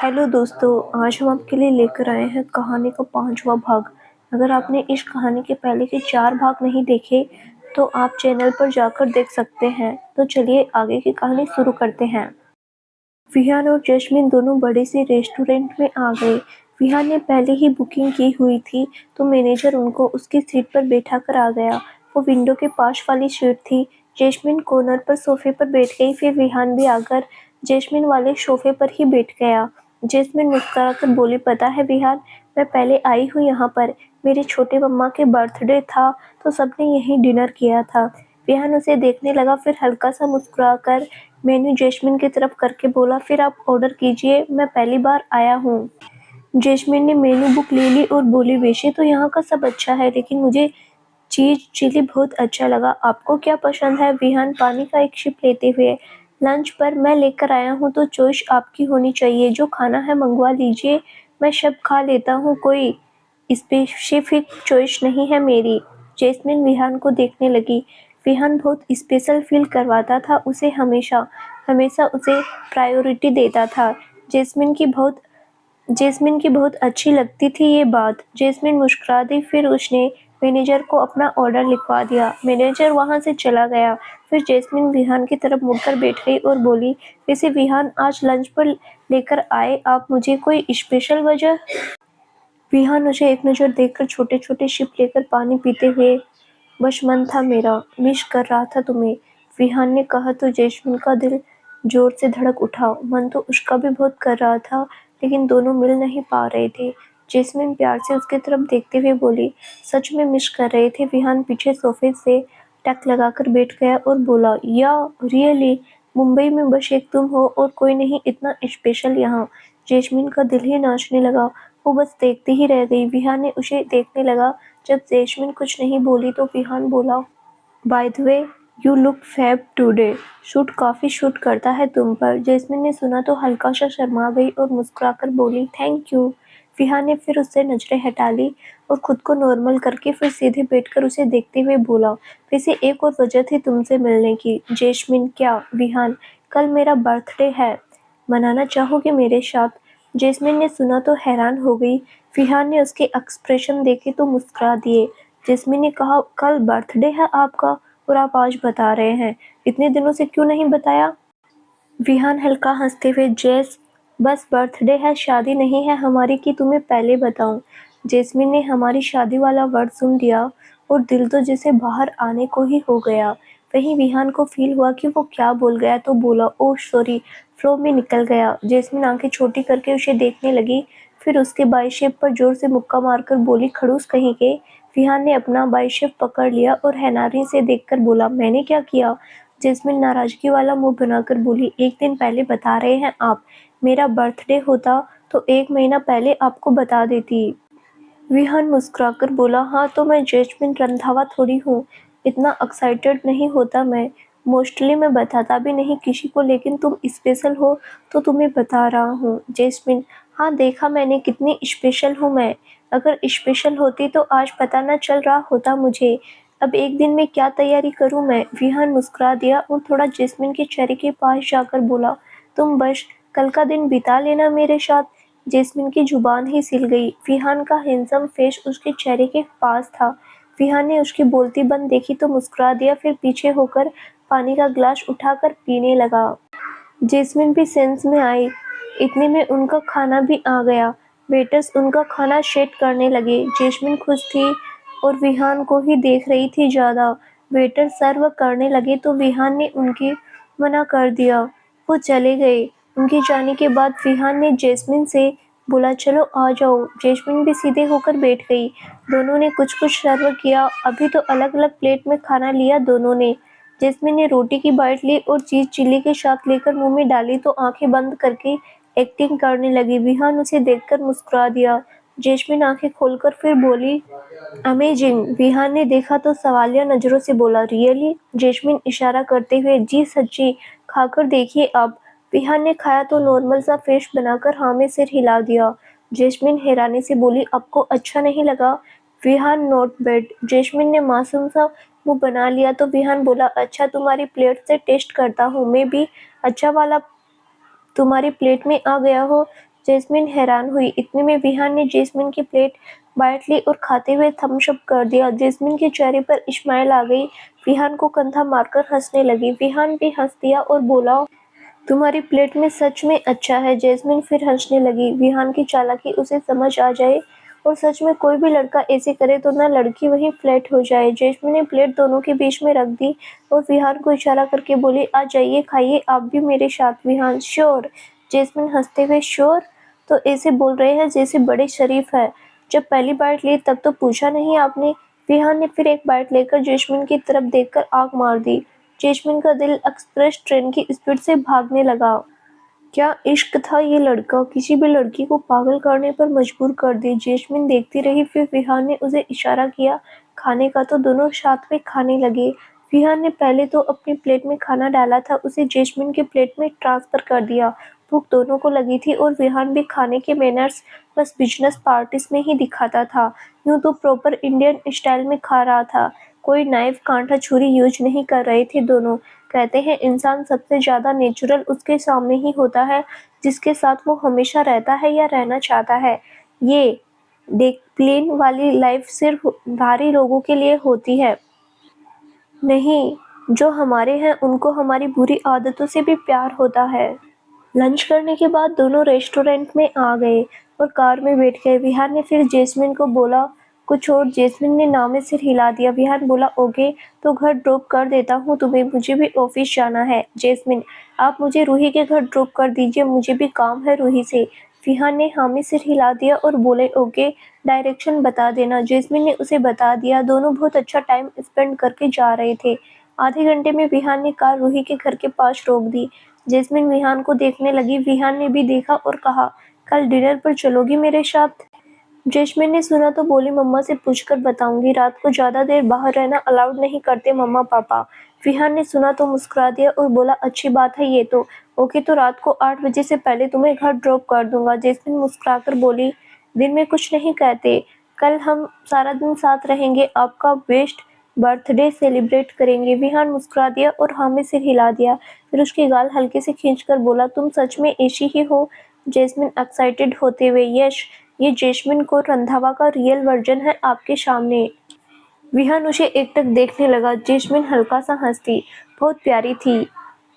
Hello दोस्तों, आज हम आपके लिए लेकर आए हैं कहानी का 5वां भाग। अगर आपने इस कहानी के पहले के 4 भाग नहीं देखे तो आप चैनल पर जाकर देख सकते हैं। तो चलिए आगे की कहानी शुरू करते हैं। विहान और जैस्मिन दोनों बड़े से रेस्टोरेंट में आ गए। विहान ने पहले ही बुकिंग की हुई थी तो मैनेजर उनको उसकी सीट पर बैठा कर आ गया। वो विंडो के पास वाली सीट थी। जैस्मिन कॉर्नर पर सोफे पर बैठ गई, फिर विहान भी आकर जैस्मिन वाले सोफे पर ही बैठ गया। जैस्मिन मुस्कुराकर बोली, पता है विहान, मैं पहले आई हूँ यहाँ पर। मेरे छोटे मम्मा के बर्थडे था तो सबने यहीं डिनर किया था। विहान उसे देखने लगा, फिर हल्का सा मुस्कुराकर मेन्यू जैस्मिन की तरफ करके बोला, फिर आप ऑर्डर कीजिए, मैं पहली बार आया हूँ। जैस्मिन ने मेन्यू बुक ले ली और बोली, वैसे तो यहाँ का सब अच्छा है लेकिन मुझे चीज़ चिली बहुत अच्छा लगा। आपको क्या पसंद है? विहान पानी का एक सिप लेते हुए, लंच पर मैं लेकर आया हूँ तो चॉइस आपकी होनी चाहिए। जो खाना है मंगवा लीजिए, मैं सब खा लेता हूँ, कोई स्पेसिफिक चॉइस नहीं है मेरी। जैस्मिन विहान को देखने लगी। विहान बहुत स्पेशल फील करवाता था उसे, हमेशा हमेशा उसे प्रायोरिटी देता था। जैस्मिन की बहुत अच्छी लगती थी ये बात। जैस्मिन मुस्कुरा दी, फिर उसने मैनेजर को अपना ऑर्डर लिखवा दिया। मैनेजर वहां से चला गया। फिर जैस्मिन विहान की तरफ मुड़कर बैठ गई और बोली, वैसे विहान, आज लंच पर लेकर आए आप मुझे, कोई स्पेशल वजह? विहान उसे एक नज़र देखकर छोटे छोटे सिप लेकर पानी पीते हुए, बस मन था मेरा, मिस कर रहा था तुम्हें, विहान ने कहा तो जैस्मिन का दिल जोर से धड़क उठा। मन तो उसका भी बहुत कर रहा था लेकिन दोनों मिल नहीं पा रहे थे। जैस्मिन प्यार से उसकी तरफ देखते हुए बोली, सच में मिस कर रहे थे? विहान पीछे सोफे से टक लगाकर बैठ गया और बोला, या रियली, मुंबई में बस एक तुम हो और कोई नहीं इतना स्पेशल यहाँ। जैस्मिन का दिल ही नाचने लगा। वो बस देखती ही रह गई। विहान ने उसे देखने लगा। जब जैस्मिन कुछ नहीं बोली तो विहान बोला, by the way, you look fab today. Suit काफी सूट करता है तुम पर। जैस्मिन ने सुना तो हल्का सा शर्मा गई और मुस्कुराकर बोली, थैंक यू। विहान ने फिर उससे नजरें हटा ली और खुद को नॉर्मल करके फिर सीधे बैठकर उसे देखते हुए बोला, वैसे एक और वजह थी तुमसे मिलने की। जैस्मिन, क्या? विहान, कल मेरा बर्थडे है, मनाना चाहोगे मेरे साथ? जैस्मिन ने सुना तो हैरान हो गई। विहान ने उसके एक्सप्रेशन देखे तो मुस्कुरा दिए। जैस्मिन ने कहा, कल बर्थडे है आपका और आप आज बता रहे हैं, इतने दिनों से क्यों नहीं बताया? विहान हल्का हंसते हुए, जैस, बस बर्थडे है, शादी नहीं है हमारी कि तुम्हें पहले बताऊं। जैस्मिन ने हमारी शादी वाला वर्ड सुन लिया और दिल तो जैसे बाहर आने को ही हो गया। वहीं विहान को फील हुआ कि वो क्या बोल गया तो बोला, ओह सॉरी, फ्लो में निकल गया। जैस्मिन आंखें छोटी करके उसे देखने लगी, फिर उसके बाइसेप पर जोर से मुक्का मारकर बोली, खड़ूस कहीं के। विहान ने अपना बाइसेप पकड़ लिया और हैरानी से देखकर बोला, मैंने क्या किया? जैस्मिन नाराजगी वाला मुंह बनाकर बोली, एक दिन पहले बता रहे हैं आप? मेरा बर्थडे होता तो 1 महीना पहले आपको बता देती। विहान मुस्कुराकर बोला, हाँ तो मैं जैस्मिन रंधावा थोड़ी हूँ, इतना एक्साइटेड नहीं होता मैं। मोस्टली मैं बताता भी नहीं किसी को, लेकिन तुम स्पेशल हो तो तुम्हें बता रहा हूँ। जैस्मिन, हाँ देखा मैंने कितनी स्पेशल हूँ मैं। अगर स्पेशल होती तो आज पता न चल रहा होता मुझे। अब एक दिन में क्या तैयारी करूँ मैं? विहान मुस्कुरा दिया और थोड़ा जैस्मिन के चेहरे के पास जाकर बोला, तुम बस कल का दिन बिता लेना मेरे साथ। जैस्मिन की जुबान ही सिल गई। विहान का हैंडसम फेस उसके चेहरे के पास था। विहान ने उसकी बोलती बंद देखी तो मुस्कुरा दिया, फिर पीछे होकर पानी का ग्लास उठाकर पीने लगा। जैस्मिन भी सेंस में आई। इतने में उनका खाना भी आ गया। वेटर्स उनका खाना सेट करने लगे। जैस्मिन खुश थी और विहान को ही देख रही थी ज़्यादा। वेटर सर्व करने लगे तो विहान ने उनकी मना कर दिया। वो चले गए। उनके जाने के बाद विहान ने जैस्मिन से बोला, चलो आ जाओ। जैस्मिन भी सीधे होकर बैठ गई। दोनों ने कुछ कुछ सर्व किया। अभी तो अलग अलग प्लेट में खाना लिया दोनों ने। जैस्मिन ने रोटी की बाइट ली और चीज चिल्ली के साथ लेकर मुंह में डाली तो आंखें बंद करके एक्टिंग करने लगी। विहान उसे देखकर मुस्कुरा दिया। जैस्मिन आंखें खोलकर फिर बोली, अमेजिंग। विहान ने देखा तो सवालिया नजरों से बोला, रियली? जैस्मिन इशारा करते हुए, जी सच्ची, खाकर देखिए अब। विहान ने खाया तो नॉर्मल सा फेस बनाकर हाँ में सिर हिला दिया। जैस्मिन हैरानी से बोली, आपको अच्छा नहीं लगा? Vihaan, not bad. जैस्मिन ने मासूम सा मुंह बना लिया तो विहान बोला, अच्छा तुम्हारी प्लेट से टेस्ट करता हूँ मैं भी, अच्छा वाला तुम्हारी प्लेट में आ गया हो जैस्मिन हैरान हुई। इतने में विहान ने जैस्मिन की प्लेट बाइट ली और खाते हुए थम्स अप कर दिया। जैस्मिन के चेहरे पर स्माइल आ गई। विहान को कंधा मारकर हंसने लगी। विहान भी हंस दिया और बोला, तुम्हारी प्लेट में सच में अच्छा है। जैस्मिन फिर हंसने लगी। विहान की चालाकी उसे समझ आ जाए और सच में कोई भी लड़का ऐसे करे तो ना लड़की वहीं फ्लैट हो जाए। जैस्मिन ने प्लेट दोनों के बीच में रख दी और विहान को इशारा करके बोली, आ जाइए खाइए आप भी मेरे साथ। विहान, श्योर। जैस्मिन हंसते हुए, श्योर? तो ऐसे बोल रहे हैं जैसे बड़े शरीफ है। जब पहली बाइट ली तब तो पूछा नहीं आपने। विहान ने फिर एक बाइट लेकर जैस्मिन की तरफ देखकर आंख मार दी। जैस्मिन का दिल एक्सप्रेस ट्रेन की स्पीड से भागने लगा। क्या इश्क था ये लड़का, किसी भी लड़की को पागल करने पर मजबूर कर दे। जैस्मिन देखती रही। फिर विहान ने उसे इशारा किया खाने का तो दोनों साथ में खाने लगे। विहान ने पहले तो अपनी प्लेट में खाना डाला था, उसे जैस्मिन की प्लेट में ट्रांसफर कर दिया। भूख दोनों को लगी थी और विहान भी खाने के मैनर्स बस बिजनेस पार्टीज में ही दिखाता था। यूं तो प्रॉपर इंडियन स्टाइल में खा रहा था। कोई नाइफ कांटा छुरी यूज नहीं कर रहे थे दोनों। कहते हैं इंसान सबसे ज्यादा नेचुरल उसके सामने ही होता है जिसके साथ वो हमेशा रहता है या रहना चाहता है। ये डिसिप्लिन वाली लाइफ सिर्फ भारी लोगों के लिए होती है। नहीं, जो हमारे हैं उनको हमारी बुरी आदतों से भी प्यार होता है। लंच करने के बाद दोनों रेस्टोरेंट में आ गए और कार में बैठ गए। विहान ने फिर जैस्मिन को बोला कुछ और। जैस्मिन ने नाम में सिर हिला दिया। विहान बोला, ओके तो घर ड्रॉप कर देता हूँ तुम्हें, मुझे भी ऑफिस जाना है। जैस्मिन, आप मुझे रूही के घर ड्रॉप कर दीजिए, मुझे भी काम है रूही से। विहान ने हाँ में सिर हिला दिया और बोले, ओके डायरेक्शन बता देना। जैस्मिन ने उसे बता दिया। दोनों बहुत अच्छा टाइम स्पेंड करके जा रहे थे। आधे घंटे में विहान ने कार रूही के घर के पास रोक दी। जैस्मिन विहान को देखने लगी। विहान ने भी देखा और कहा, कल डिनर पर चलोगी मेरे साथ? जैस्मिन ने सुना तो बोली, मम्मा से पूछकर बताऊंगी, रात को ज्यादा देर बाहर रहना अलाउड नहीं करते मम्मा पापा। विहान ने सुना तो मुस्कुरा दिया और बोला, अच्छी बात है ये तो। ओके तो रात को 8 बजे से पहले तुम्हें घर ड्रॉप कर दूंगा। जैस्मिन मुस्कुराकर बोली, दिन में कुछ नहीं कहते, कल हम सारा दिन साथ रहेंगे, आपका बेस्ट बर्थडे सेलिब्रेट करेंगे। विहान मुस्कुरा दिया और हाँ में सिर हिला दिया। फिर उसकी गाल हल्के से खींचकर बोला, तुम सच में ऐसी ही हो? जैस्मिन एक्साइटेड होते हुए, यश, ये जैस्मिन को रंधावा का रियल वर्जन है आपके सामने। विहान उसे एकटक देखने लगा। जैस्मिन हल्का सा हंसती, बहुत प्यारी थी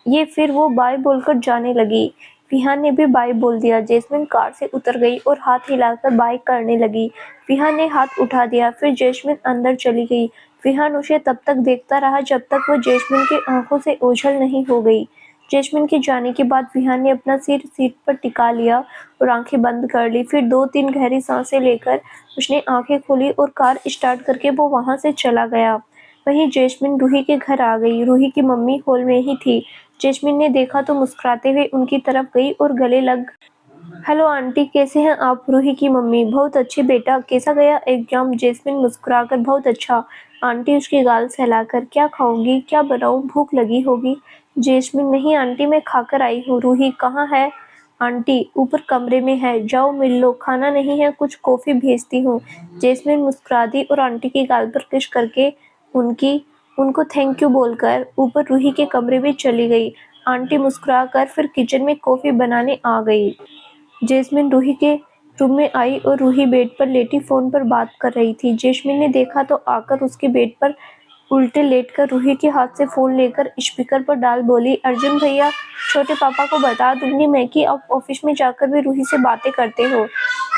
ये। फिर वो बाय बोलकर जाने लगी। विहान ने भी बाय बोल दिया। जैस्मिन कार से उतर गई और हाथ हिलाकर बाय करने लगी। विहान ने हाथ उठा दिया। फिर जैस्मिन अंदर चली गई। विहान उसे तब तक देखता रहा जब तक वो जैस्मिन की आंखों से ओझल नहीं हो गई। जैस्मिन के जाने के बाद विहान ने अपना सिर सीट पर टिका लिया और आंखें बंद कर ली। फिर 2-3 गहरी सांसें लेकर उसने आंखें खोली और कार स्टार्ट करके वो वहां से चला गया। वहीं जैस्मिन रूही के घर आ गई। रूही की मम्मी हॉल में ही थी। जैस्मिन ने देखा तो मुस्कुराते हुए उनकी तरफ गई और गले लग। हेलो आंटी, कैसे हैं आप? रूही की मम्मी, बहुत अच्छे बेटा, कैसा गया एग्जाम? जैस्मिन मुस्कुराकर, बहुत अच्छा। आंटी उसकी गाल सहलाकर, क्या खाओगी, क्या बनाऊं, भूख लगी होगी। जैस्मिन, नहीं आंटी मैं खाकर आई हूँ। रूही, कहाँ है? आंटी ऊपर कमरे में है, जाओ मिल लो। खाना नहीं है, कुछ कॉफी भेजती हूँ। जैस्मिन मुस्कुरा दी और आंटी की गाल पर किस करके उनकी उनको थैंक यू बोलकर ऊपर रूही के कमरे में चली गई। आंटी मुस्कुराकर फिर किचन में कॉफी बनाने आ गई। जैस्मिन रूही के रूम में आई और रूही बेड पर लेटी फोन पर बात कर रही थी। जैस्मिन ने देखा तो आकर उसके बेड पर उल्टे लेटकर रूही के हाथ से फोन लेकर स्पीकर पर डाल बोली, अर्जुन भैया, छोटे पापा को बता दूंगी मैं कि आप ऑफिस में जाकर भी रूही से बातें करते हो।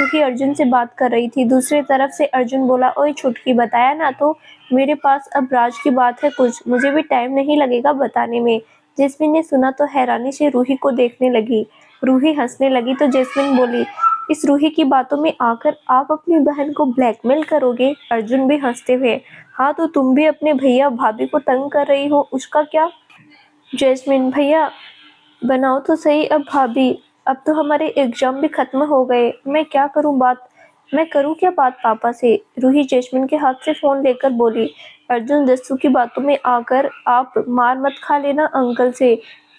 रूही अर्जुन से बात कर रही थी। दूसरी तरफ से अर्जुन बोला, ओए छुटकी, बताया ना तो, मेरे पास अब राज की बात है कुछ, मुझे भी टाइम नहीं लगेगा बताने में। जैस्मिन ने सुना तो हैरानी से रूही को देखने लगी। रूही हंसने लगी तो जैस्मिन बोली, इस रूही की बातों में आकर आप अपनी बहन को ब्लैकमेल करोगे? अर्जुन भी हंसते हुए, हाँ तो तुम भी अपने भैया भाभी को तंग कर रही हो, उसका क्या? जैस्मिन, भैया बनाओ तो सही अब भाभी, अब तो हमारे एग्जाम भी खत्म हो गए, मैं क्या करूं बात, मैं करूं क्या बात पापा से? रूही जैस्मिन के हाथ से फोन लेकर बोली, अर्जुन दस्सू की बातों में आकर आप मार मत खा लेना अंकल से,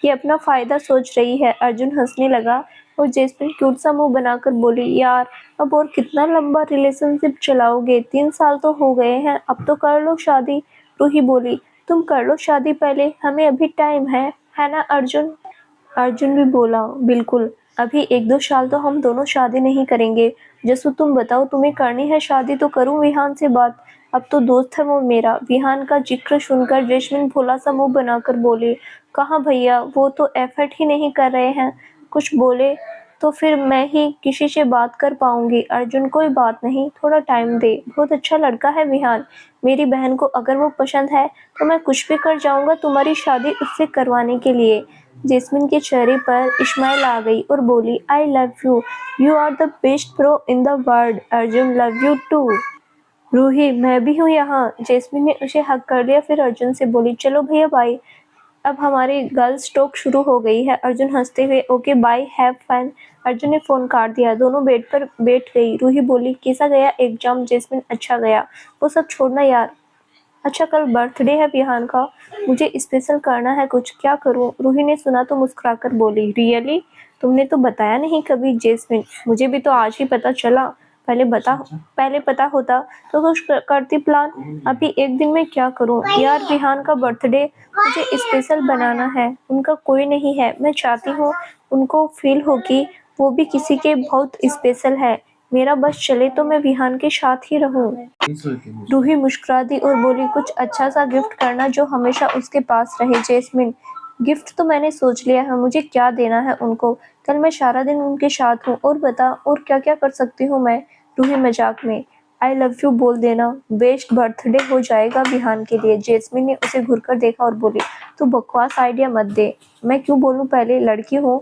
ये अपना फायदा सोच रही है। अर्जुन हंसने लगा और जैस्मिन क्यूट सा मुंह बनाकर बोली, यार अब और कितना लंबा रिलेशनशिप चलाओगे, 3 साल तो हो गए हैं, अब तो कर लो शादी। रूही बोली, तुम कर लो शादी पहले, हमें अभी टाइम है ना अर्जुन? अर्जुन भी बोला, बिल्कुल। अभी 1-2 साल तो हम दोनों शादी नहीं करेंगे। जसू तुम बताओ, तुम्हें करनी है शादी तो करूँ विहान से बात। अब तो दोस्त है वो मेरा। विहान का जिक्र सुनकर जैस्मिन भोला सा मुंह बनाकर बोली, कहाँ भैया, वो तो एफर्ट ही नहीं कर रहे हैं। कुछ बोले तो फिर मैं ही किसी से बात कर पाऊंगी। अर्जुन, कोई बात नहीं, थोड़ा टाइम दे। बहुत अच्छा लड़का है विहान। मेरी बहन को अगर वो पसंद है तो मैं कुछ भी कर जाऊंगा तुम्हारी शादी उससे करवाने के लिए। जैस्मिन के चेहरे पर इस्माइल आ गई और बोली, I love you. You are the best pro in the world. Arjun, love you too. Ruhi, मैं भी हूँ यहाँ। जैस्मिन ने उसे हक कर लिया, फिर अर्जुन से बोली, चलो भैया बाय, अब हमारी गर्ल्स टॉक शुरू हो गई है। अर्जुन हंसते हुए, okay bye, have fun. Arjun ने फोन काट दिया। दोनों बेड पर बैठ गई। रूही बोली, कैसा गया एग्जाम? जैस्मिन, अच्छा गया। वो सब छोड़ना यार। अच्छा, कल बर्थडे है विहान का, मुझे स्पेशल करना है कुछ। क्या करूं? रूही ने सुना तो मुस्कुराकर बोली, रियली? तुमने तो बताया नहीं कभी। जैस्मिन, मुझे भी तो आज ही पता चला। पहले पता होता तो कुछ करती प्लान। अभी एक दिन में क्या करूं यार। विहान का बर्थडे मुझे स्पेशल बनाना है। उनका कोई नहीं है। मैं चाहती हूँ उनको फील हो कि वो भी किसी के बहुत स्पेशल है। मेरा बस चले तो मैं विहान के साथ ही रहूं। रूही मुस्कुरा दी और बोली, कुछ अच्छा सा गिफ्ट करना जो हमेशा उसके पास रहे। जैस्मिन, गिफ्ट तो मैंने सोच लिया है, मुझे क्या देना है उनको। कल मैं सारा दिन उनके साथ हूँ। और बता, और क्या क्या कर सकती हूँ मैं? रूही मजाक में, आई लव यू बोल देना। बेस्ट बर्थडे हो जाएगा विहान के लिए। जैस्मिन ने उसे घूरकर देखा और बोली, तू बकवास आइडिया मत दे। मैं क्यों बोलूं? पहले लड़की हूँ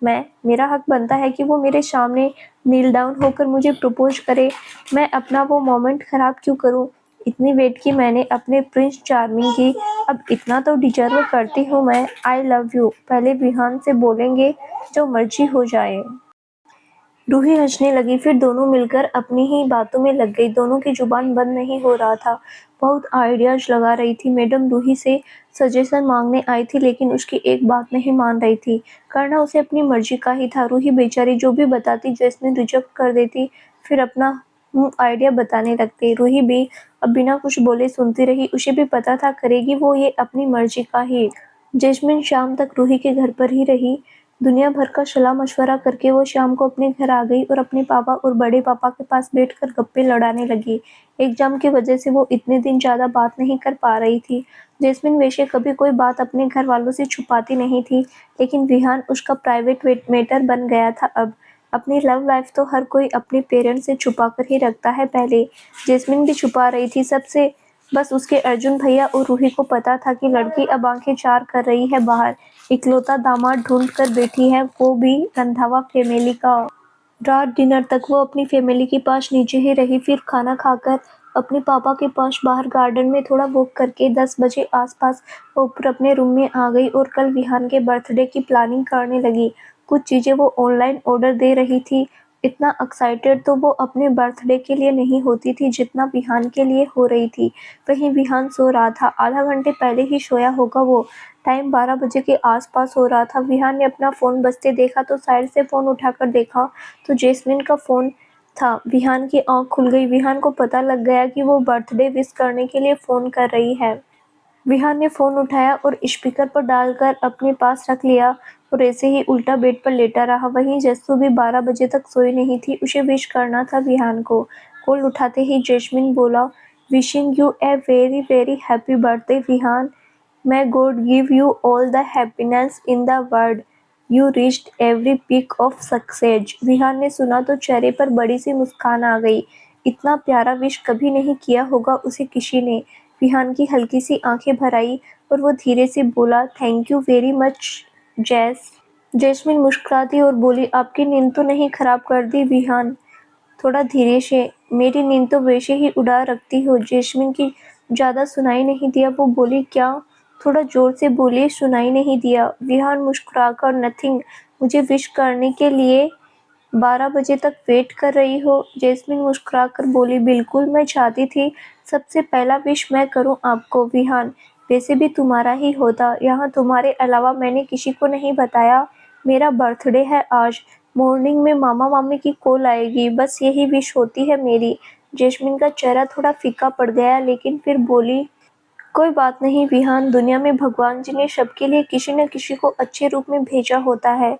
मैं, मेरा हक बनता है कि वो मेरे सामने नील डाउन होकर मुझे प्रपोज करे। मैं अपना वो मोमेंट खराब क्यों करूं? इतनी वेट की मैंने अपने प्रिंस चार्मिंग की, अब इतना तो डिजर्व करती हूँ मैं। आई लव यू पहले विहान से बोलेंगे, जो मर्जी हो जाए। रूही हंसने लगी, फिर दोनों मिलकर अपनी ही बातों में लग गई। दोनों की जुबान बंद नहीं हो रहा था। बहुत आइडियाज लगा रही थी। मैडम रूही से सजेशन मांगने आई थी, लेकिन उसकी एक बात नहीं मान रही थी। करना उसे अपनी मर्जी का ही था। रूही बेचारी जो भी बताती जैस्मिन रिजेक्ट कर देती, फिर अपना आइडिया बताने लगती। रूही भी अब बिना कुछ बोले सुनती रही। उसे भी पता था करेगी वो ये अपनी मर्जी का ही। जैस्मिन शाम तक रूही के घर पर ही रही। दुनिया भर का सलाह मशवरा करके वो शाम को अपने घर आ गई और अपने पापा और बड़े पापा के पास बैठकर गप्पे लड़ाने लगी। एग्जाम की वजह से वो इतने दिन ज़्यादा बात नहीं कर पा रही थी। जैस्मिन वैसे कभी कोई बात अपने घर वालों से छुपाती नहीं थी, लेकिन विहान उसका प्राइवेट मैटर बन गया था अब। अपनी लव लाइफ तो हर कोई अपने पेरेंट्स से छुपा कर ही रखता है पहले। जैस्मिन भी छुपा रही थी सबसे। बस उसके अर्जुन भैया और रूही को पता था कि लड़की अब आंखें चार कर रही है बाहर। इकलौता दामाद ढूंढ कर बैठी है, वो भी रंधावा फैमिली का। रात डिनर तक वो अपनी फैमिली के पास नीचे ही रही। फिर खाना खाकर अपने पापा के पास बाहर गार्डन में थोड़ा वॉक करके 10 बजे आसपास वो ऊपर अपने रूम में आ गई और कल विहान के बर्थडे की प्लानिंग करने लगी। कुछ चीज़ें वो ऑनलाइन ऑर्डर दे रही थी। इतना एक्साइटेड तो वो अपने बर्थडे के लिए नहीं होती थी जितना विहान के लिए हो रही थी। वहीं विहान सो रहा था। आधा घंटे पहले ही सोया होगा वो। टाइम 12 बजे के आसपास हो रहा था। विहान ने अपना फ़ोन बजते देखा तो साइड से फ़ोन उठाकर देखा तो जैस्मिन का फ़ोन था। विहान की आंख खुल गई। विहान को पता लग गया कि वो बर्थडे विश करने के लिए फ़ोन कर रही है। विहान ने फ़ोन उठाया और स्पीकर पर डालकर अपने पास रख लिया और ऐसे ही उल्टा बेड पर लेटा रहा। वहीं जस्सू भी 12 बजे तक सोई नहीं थी। उसे विश करना था विहान को। कॉल उठाते ही जैस्मिन बोला, wishing you a very very happy birthday Vihaan. May God give you all the happiness in the world. You reached every peak of success. Vihaan ने सुना तो चेहरे पर बड़ी सी मुस्कान आ गई। इतना प्यारा विश कभी नहीं किया होगा उसे किसी ने। विहान की हल्की सी आंखें भर आई और वो धीरे से बोला, थैंक यू वेरी मच जैस। जैस्मिन मुस्कुराती और बोली, आपकी नींद तो नहीं खराब कर दी विहान? थोड़ा धीरे से, मेरी नींद तो वैसे ही उड़ा रखती हो। जैस्मिन की ज़्यादा सुनाई नहीं दिया। वो बोली, क्या? थोड़ा जोर से बोलिए, सुनाई नहीं दिया। विहान मुस्कुराकर, नथिंग। मुझे विश करने के लिए 12 बजे तक वेट कर रही हो? जैस्मिन मुस्कुराकर बोली, बिल्कुल, मैं चाहती थी सबसे पहला विश मैं करूं आपको विहान। वैसे भी तुम्हारा ही होता, यहाँ तुम्हारे अलावा मैंने किसी को नहीं बताया। मेरा बर्थडे है आज। मॉर्निंग में मामा मामी की कॉल आएगी, बस यही विश होती है मेरी। जैस्मिन का चेहरा थोड़ा फीका पड़ गया, लेकिन फिर बोली, कोई बात नहीं विहान, दुनिया में भगवान जी ने सबके लिए किसी न किसी को अच्छे रूप में भेजा होता है।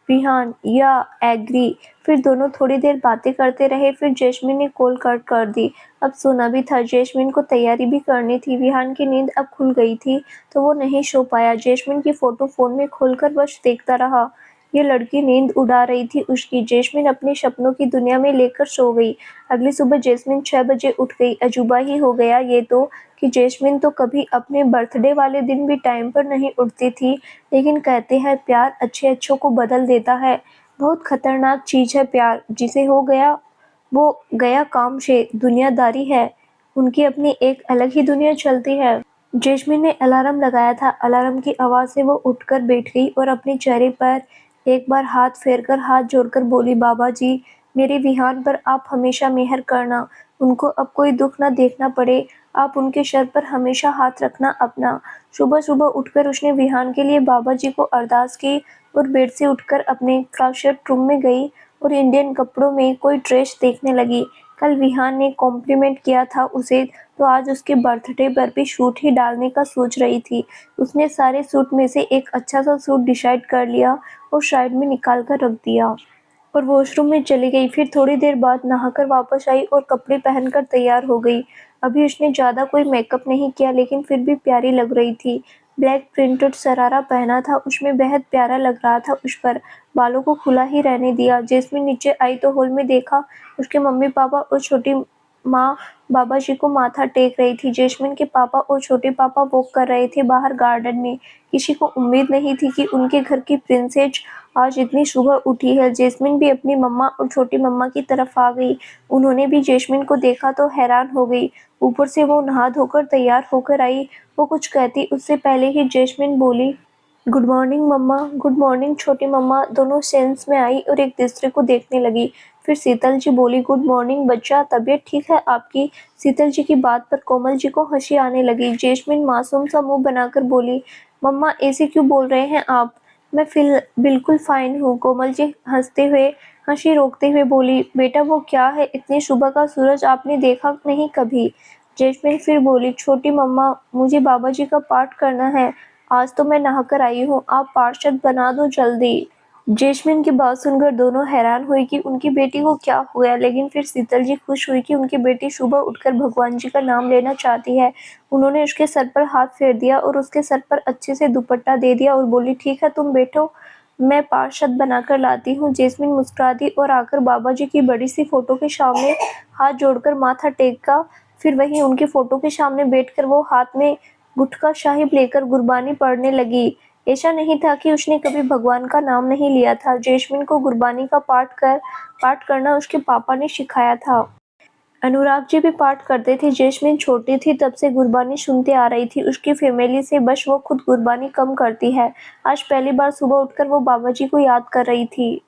विहान या एग्री। फिर दोनों थोड़ी देर बातें करते रहे। फिर जैस्मिन ने कॉल कट कर दी। अब सोना भी था, जैस्मिन को तैयारी भी करनी थी। विहान की नींद अब खुल गई थी तो वो नहीं सो पाया। जैस्मिन की फोटो फोन में खोलकर बस देखता रहा। ये लड़की नींद उड़ा रही थी उसकी। जैस्मिन अपने सपनों की दुनिया में लेकर सो गई। अगली सुबह जैस्मिन 6 बजे उठ गई। अजूबा ही हो गया ये तो कि जैस्मिन तो कभी अपने बर्थडे वाले दिन भी टाइम पर नहीं उठती थी, लेकिन कहते हैं प्यार अच्छे अच्छों को बदल देता है। बहुत खतरनाक चीज है प्यार, जिसे हो गया वो गया काम से। दुनियादारी है, उनकी अपनी एक अलग ही दुनिया चलती है। जैस्मिन ने अलार्म लगाया था। अलार्म की आवाज से वो उठकर बैठ गई और अपने चेहरे पर एक बार हाथ फेरकर हाथ जोड़कर बोली, बाबा जी, मेरे विहान पर आप हमेशा मेहर करना। उनको अब कोई दुख न देखना पड़े। आप उनके सर पर हमेशा हाथ रखना अपना। सुबह सुबह उठकर उसने विहान के लिए बाबा जी को अरदास की और बेड से उठकर अपने क्लोसेट रूम में गई और इंडियन कपड़ों में कोई ड्रेस देखने लगी। कल विहान ने कॉम्प्लीमेंट किया था उसे, तो आज उसके बर्थडे पर भी सूट ही डालने का सोच रही थी। उसने सारे सूट में से एक अच्छा सा सूट डिसाइड कर लिया और साइड में निकाल कर रख दिया और वॉशरूम में चली गई। फिर थोड़ी देर बाद नहाकर वापस आई और कपड़े पहनकर तैयार हो गई। अभी उसने ज़्यादा कोई मेकअप नहीं किया, लेकिन फिर भी प्यारी लग रही थी। ब्लैक प्रिंटेड शरारा पहना था, उसमें बेहद प्यारा लग रहा था उस पर। बालों को खुला ही रहने दिया। जैस्मिन नीचे आई तो हॉल में देखा उसके मम्मी पापा और छोटी माँ बाबा जी को माथा टेक रही थी। जैस्मिन के पापा और छोटे पापा वॉक कर रहे थे बाहर गार्डन में। किसी को उम्मीद नहीं थी कि उनके घर की प्रिंसेस आज इतनी सुबह उठी है। जैस्मिन भी अपनी मम्मा और छोटी मम्मा की तरफ आ गई। उन्होंने भी जैस्मिन को देखा तो हैरान हो गई। ऊपर से वो नहा धोकर तैयार होकर आई। वो कुछ कहती उससे पहले ही जैस्मिन बोली, गुड मॉर्निंग मम्मा। गुड मॉर्निंग छोटी मम्मा। दोनों सेंस में आई और एक दूसरे को देखने लगी। फिर शीतल जी बोली, गुड मॉर्निंग बच्चा, तबीयत ठीक है आपकी? शीतल जी की बात पर कोमल जी को हंसी आने लगी। जैस्मिन मासूम सा मुंह बनाकर बोली, मम्मा ऐसे क्यों बोल रहे हैं आप? मैं बिल्कुल फाइन हूँ। कोमल जी हंसते हुए हंसी रोकते हुए बोली, बेटा वो क्या है, इतनी सुबह का सूरज आपने देखा नहीं कभी? जैस्मिन फिर बोली, छोटी मम्मा मुझे बाबा जी का पाठ करना है। आज तो मैं नहाकर आई हूँ, आप पार्षद बना दो जल्दी। जैस्मिन की बात सुनकर दोनों हैरान हुई कि उनकी बेटी को क्या हो गया, लेकिन फिर शीतल जी खुश हुई कि उनकी बेटी सुबह उठकर भगवान जी का नाम लेना चाहती है। उन्होंने उसके सर पर हाथ फेर दिया और उसके सर पर अच्छे से दुपट्टा दे दिया और बोली, ठीक है तुम बैठो, मैं पार्षद बनाकर लाती हूँ। जैस्मिन मुस्कुरा दी और आकर बाबा जी की बड़ी सी फोटो के सामने हाथ जोड़कर माथा टेका। फिर वहीं उनकी फोटो के सामने बैठकर वो हाथ में गुटखा साहिब लेकर गुरबानी पढ़ने लगी। ऐसा नहीं था कि उसने कभी भगवान का नाम नहीं लिया था। जैस्मिन को गुरबानी का पाठ करना उसके पापा ने सिखाया था। अनुराग जी भी पाठ करते थे। जैस्मिन छोटी थी तब से गुरबानी सुनते आ रही थी उसकी फैमिली से, बस वो खुद गुरबानी कम करती है। आज पहली बार सुबह उठकर वो बाबा जी को याद कर रही थी।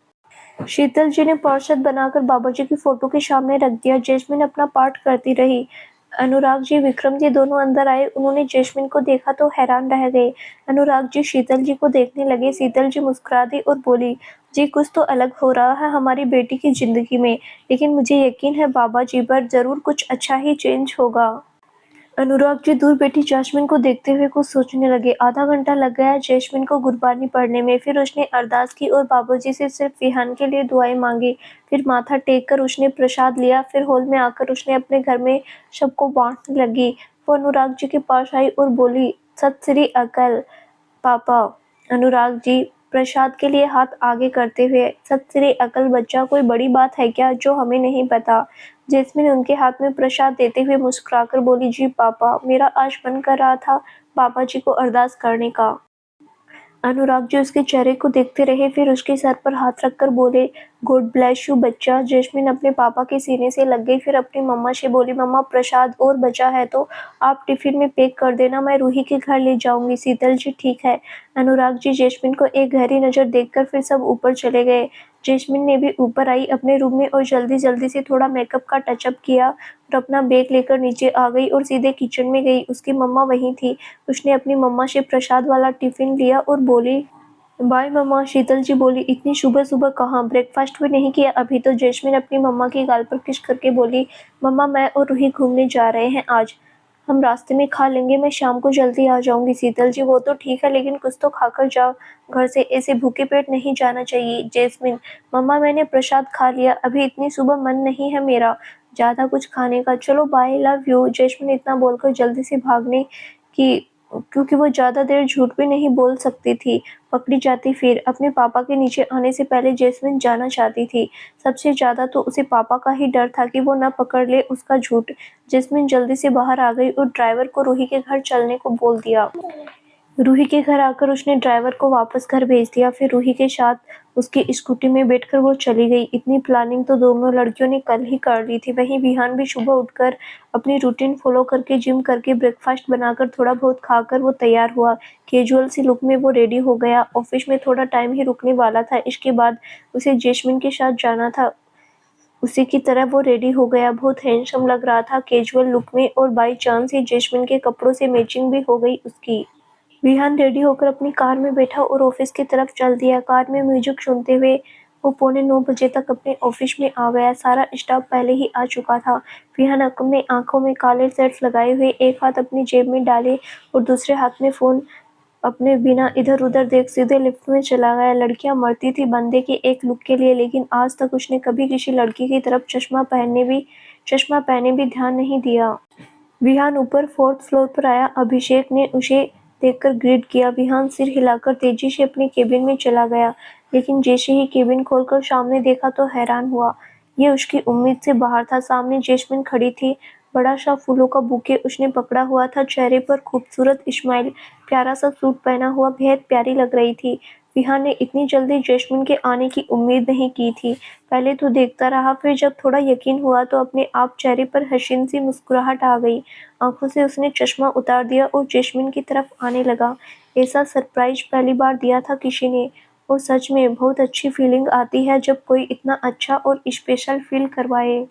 शीतल जी ने पार्षद बनाकर बाबा जी की फोटो के सामने रख दिया। जैस्मिन अपना पाठ करती रही। अनुराग जी विक्रम जी दोनों अंदर आए। उन्होंने जैस्मिन को देखा तो हैरान रह गए। अनुराग जी शीतल जी को देखने लगे। शीतल जी मुस्कुरा दी और बोली, जी कुछ तो अलग हो रहा है हमारी बेटी की जिंदगी में, लेकिन मुझे यकीन है बाबा जी पर जरूर कुछ अच्छा ही चेंज होगा। अनुराग जी दूर बैठी जैस्मिन को देखते हुए कुछ सोचने लगे। आधा घंटा लग गया जैस्मिन को गुरबानी पढ़ने में। फिर उसने अरदास की और बाबूजी से सिर्फ विहान के लिए दुआएं मांगी। फिर माथा टेक कर उसने प्रसाद लिया। फिर हॉल में आकर उसने अपने घर में सबको बांटने लगी। वो अनुराग जी के पास आई और बोली, सत श्री अकाल पापा। अनुराग जी प्रसाद के लिए हाथ आगे करते हुए, सत श्री अकाल बच्चा, कोई बड़ी बात है क्या जो हमें नहीं पता? जैस्मिन उनके हाथ में प्रसाद देते हुए मुस्कुराकर बोली, जी पापा, मेरा आज मन कर रहा था पापा जी को अरदास करने का। अनुराग जी उसके चेहरे को देखते रहे। फिर उसके सर पर हाथ रखकर बोले, गॉड ब्लेस यू बच्चा। जैस्मिन अपने पापा के सीने से लग गई। फिर अपनी मम्मा से बोली, मम्मा प्रसाद और बचा है तो आप टिफिन में पैक कर देना, मैं रूही के घर ले जाऊंगी। शीतल जी ठीक है। अनुराग जी जैस्मिन को एक गहरी नज़र देखकर फिर सब ऊपर चले गए। जैस्मिन ने भी ऊपर आई अपने रूम में और जल्दी जल्दी से थोड़ा मेकअप का टचअप किया और अपना बैग लेकर नीचे आ गई और सीधे किचन में गई। उसकी मम्मा वहीं थी। उसने अपनी मम्मा से प्रसाद वाला टिफिन लिया और बोली, बाय मम्मा। शीतल जी बोली, इतनी सुबह सुबह कहाँ, ब्रेकफास्ट भी नहीं किया अभी? तो जैस्मिन अपनी मम्मा की गाल पर किस करके बोली, मम्मा मैं और रूही घूमने जा रहे हैं आज। हम रास्ते में खा लेंगे, मैं शाम को जल्दी आ जाऊंगी। शीतल जी, वो तो ठीक है, लेकिन कुछ तो खाकर जाओ घर से, ऐसे भूखे पेट नहीं जाना चाहिए। जैस्मिन, मम्मा मैंने प्रसाद खा लिया, अभी इतनी सुबह मन नहीं है मेरा ज्यादा कुछ खाने का। चलो बाय, लव यू। जैस्मिन इतना बोलकर जल्दी से भागने की, क्योंकि वो ज्यादा देर झूठ भी नहीं बोल सकती थी, पकड़ी जाती। फिर अपने पापा के नीचे आने से पहले जैस्मिन जाना चाहती थी। सबसे ज्यादा तो उसे पापा का ही डर था कि वो न पकड़ ले उसका झूठ। जैस्मिन जल्दी से बाहर आ गई और ड्राइवर को रूही के घर चलने को बोल दिया। रूही के घर आकर उसने ड्राइवर को वापस घर भेज दिया। फिर रूही के साथ उसकी स्कूटी में बैठकर वो चली गई। इतनी प्लानिंग तो दोनों लड़कियों ने कल ही कर ली थी। वहीं विहान भी सुबह उठकर अपनी रूटीन फॉलो करके, जिम करके, ब्रेकफास्ट बनाकर, थोड़ा बहुत खाकर वो तैयार हुआ। कैजुअल सी लुक में वो रेडी हो गया। ऑफिस में थोड़ा टाइम ही रुकने वाला था, इसके बाद उसे जैस्मिन के साथ जाना था। उसी की तरह वो रेडी हो गया। बहुत हैंडसम लग रहा था कैजुअल लुक में, और बाई चांस ही जैस्मिन के कपड़ों से मैचिंग भी हो गई उसकी। विहान रेडी होकर अपनी कार में बैठा और ऑफिस की तरफ चल दिया। कार में म्यूजिक सुनते हुए वो 8:45 तक अपने ऑफिस में आ गया। सारा स्टाफ पहले ही आ चुका था। विहान अपने आंखों में काले सेट्स लगाए हुए, एक हाथ अपनी जेब में डाले और दूसरे हाथ में फोन अपने, बिना इधर उधर देख सीधे लिफ्ट में चला गया। लड़कियां मरती थी बंदे के एक लुक के लिए, लेकिन आज तक उसने कभी किसी लड़की की तरफ चश्मा पहने भी ध्यान नहीं दिया। विहान ऊपर 4th फ्लोर पर आया। अभिषेक ने उसे देखकर ग्रीट किया। विहान सिर हिलाकर तेजी से अपने केबिन में चला गया, लेकिन जैसे ही केबिन खोलकर सामने देखा तो हैरान हुआ। ये उसकी उम्मीद से बाहर था। सामने जैस्मिन खड़ी थी। बड़ा सा फूलों का बुके उसने पकड़ा हुआ था, चेहरे पर खूबसूरत स्माइल, प्यारा सा सूट पहना हुआ, बेहद प्यारी लग रही थी। विहान ने इतनी जल्दी जैस्मिन के आने की उम्मीद नहीं की थी। पहले तो देखता रहा, फिर जब थोड़ा यकीन हुआ तो अपने आप चेहरे पर हसीन सी मुस्कुराहट आ गई। आंखों से उसने चश्मा उतार दिया और जैस्मिन की तरफ आने लगा। ऐसा सरप्राइज पहली बार दिया था किसी ने, और सच में बहुत अच्छी फीलिंग आती है जब कोई इतना अच्छा और स्पेशल फील करवाए।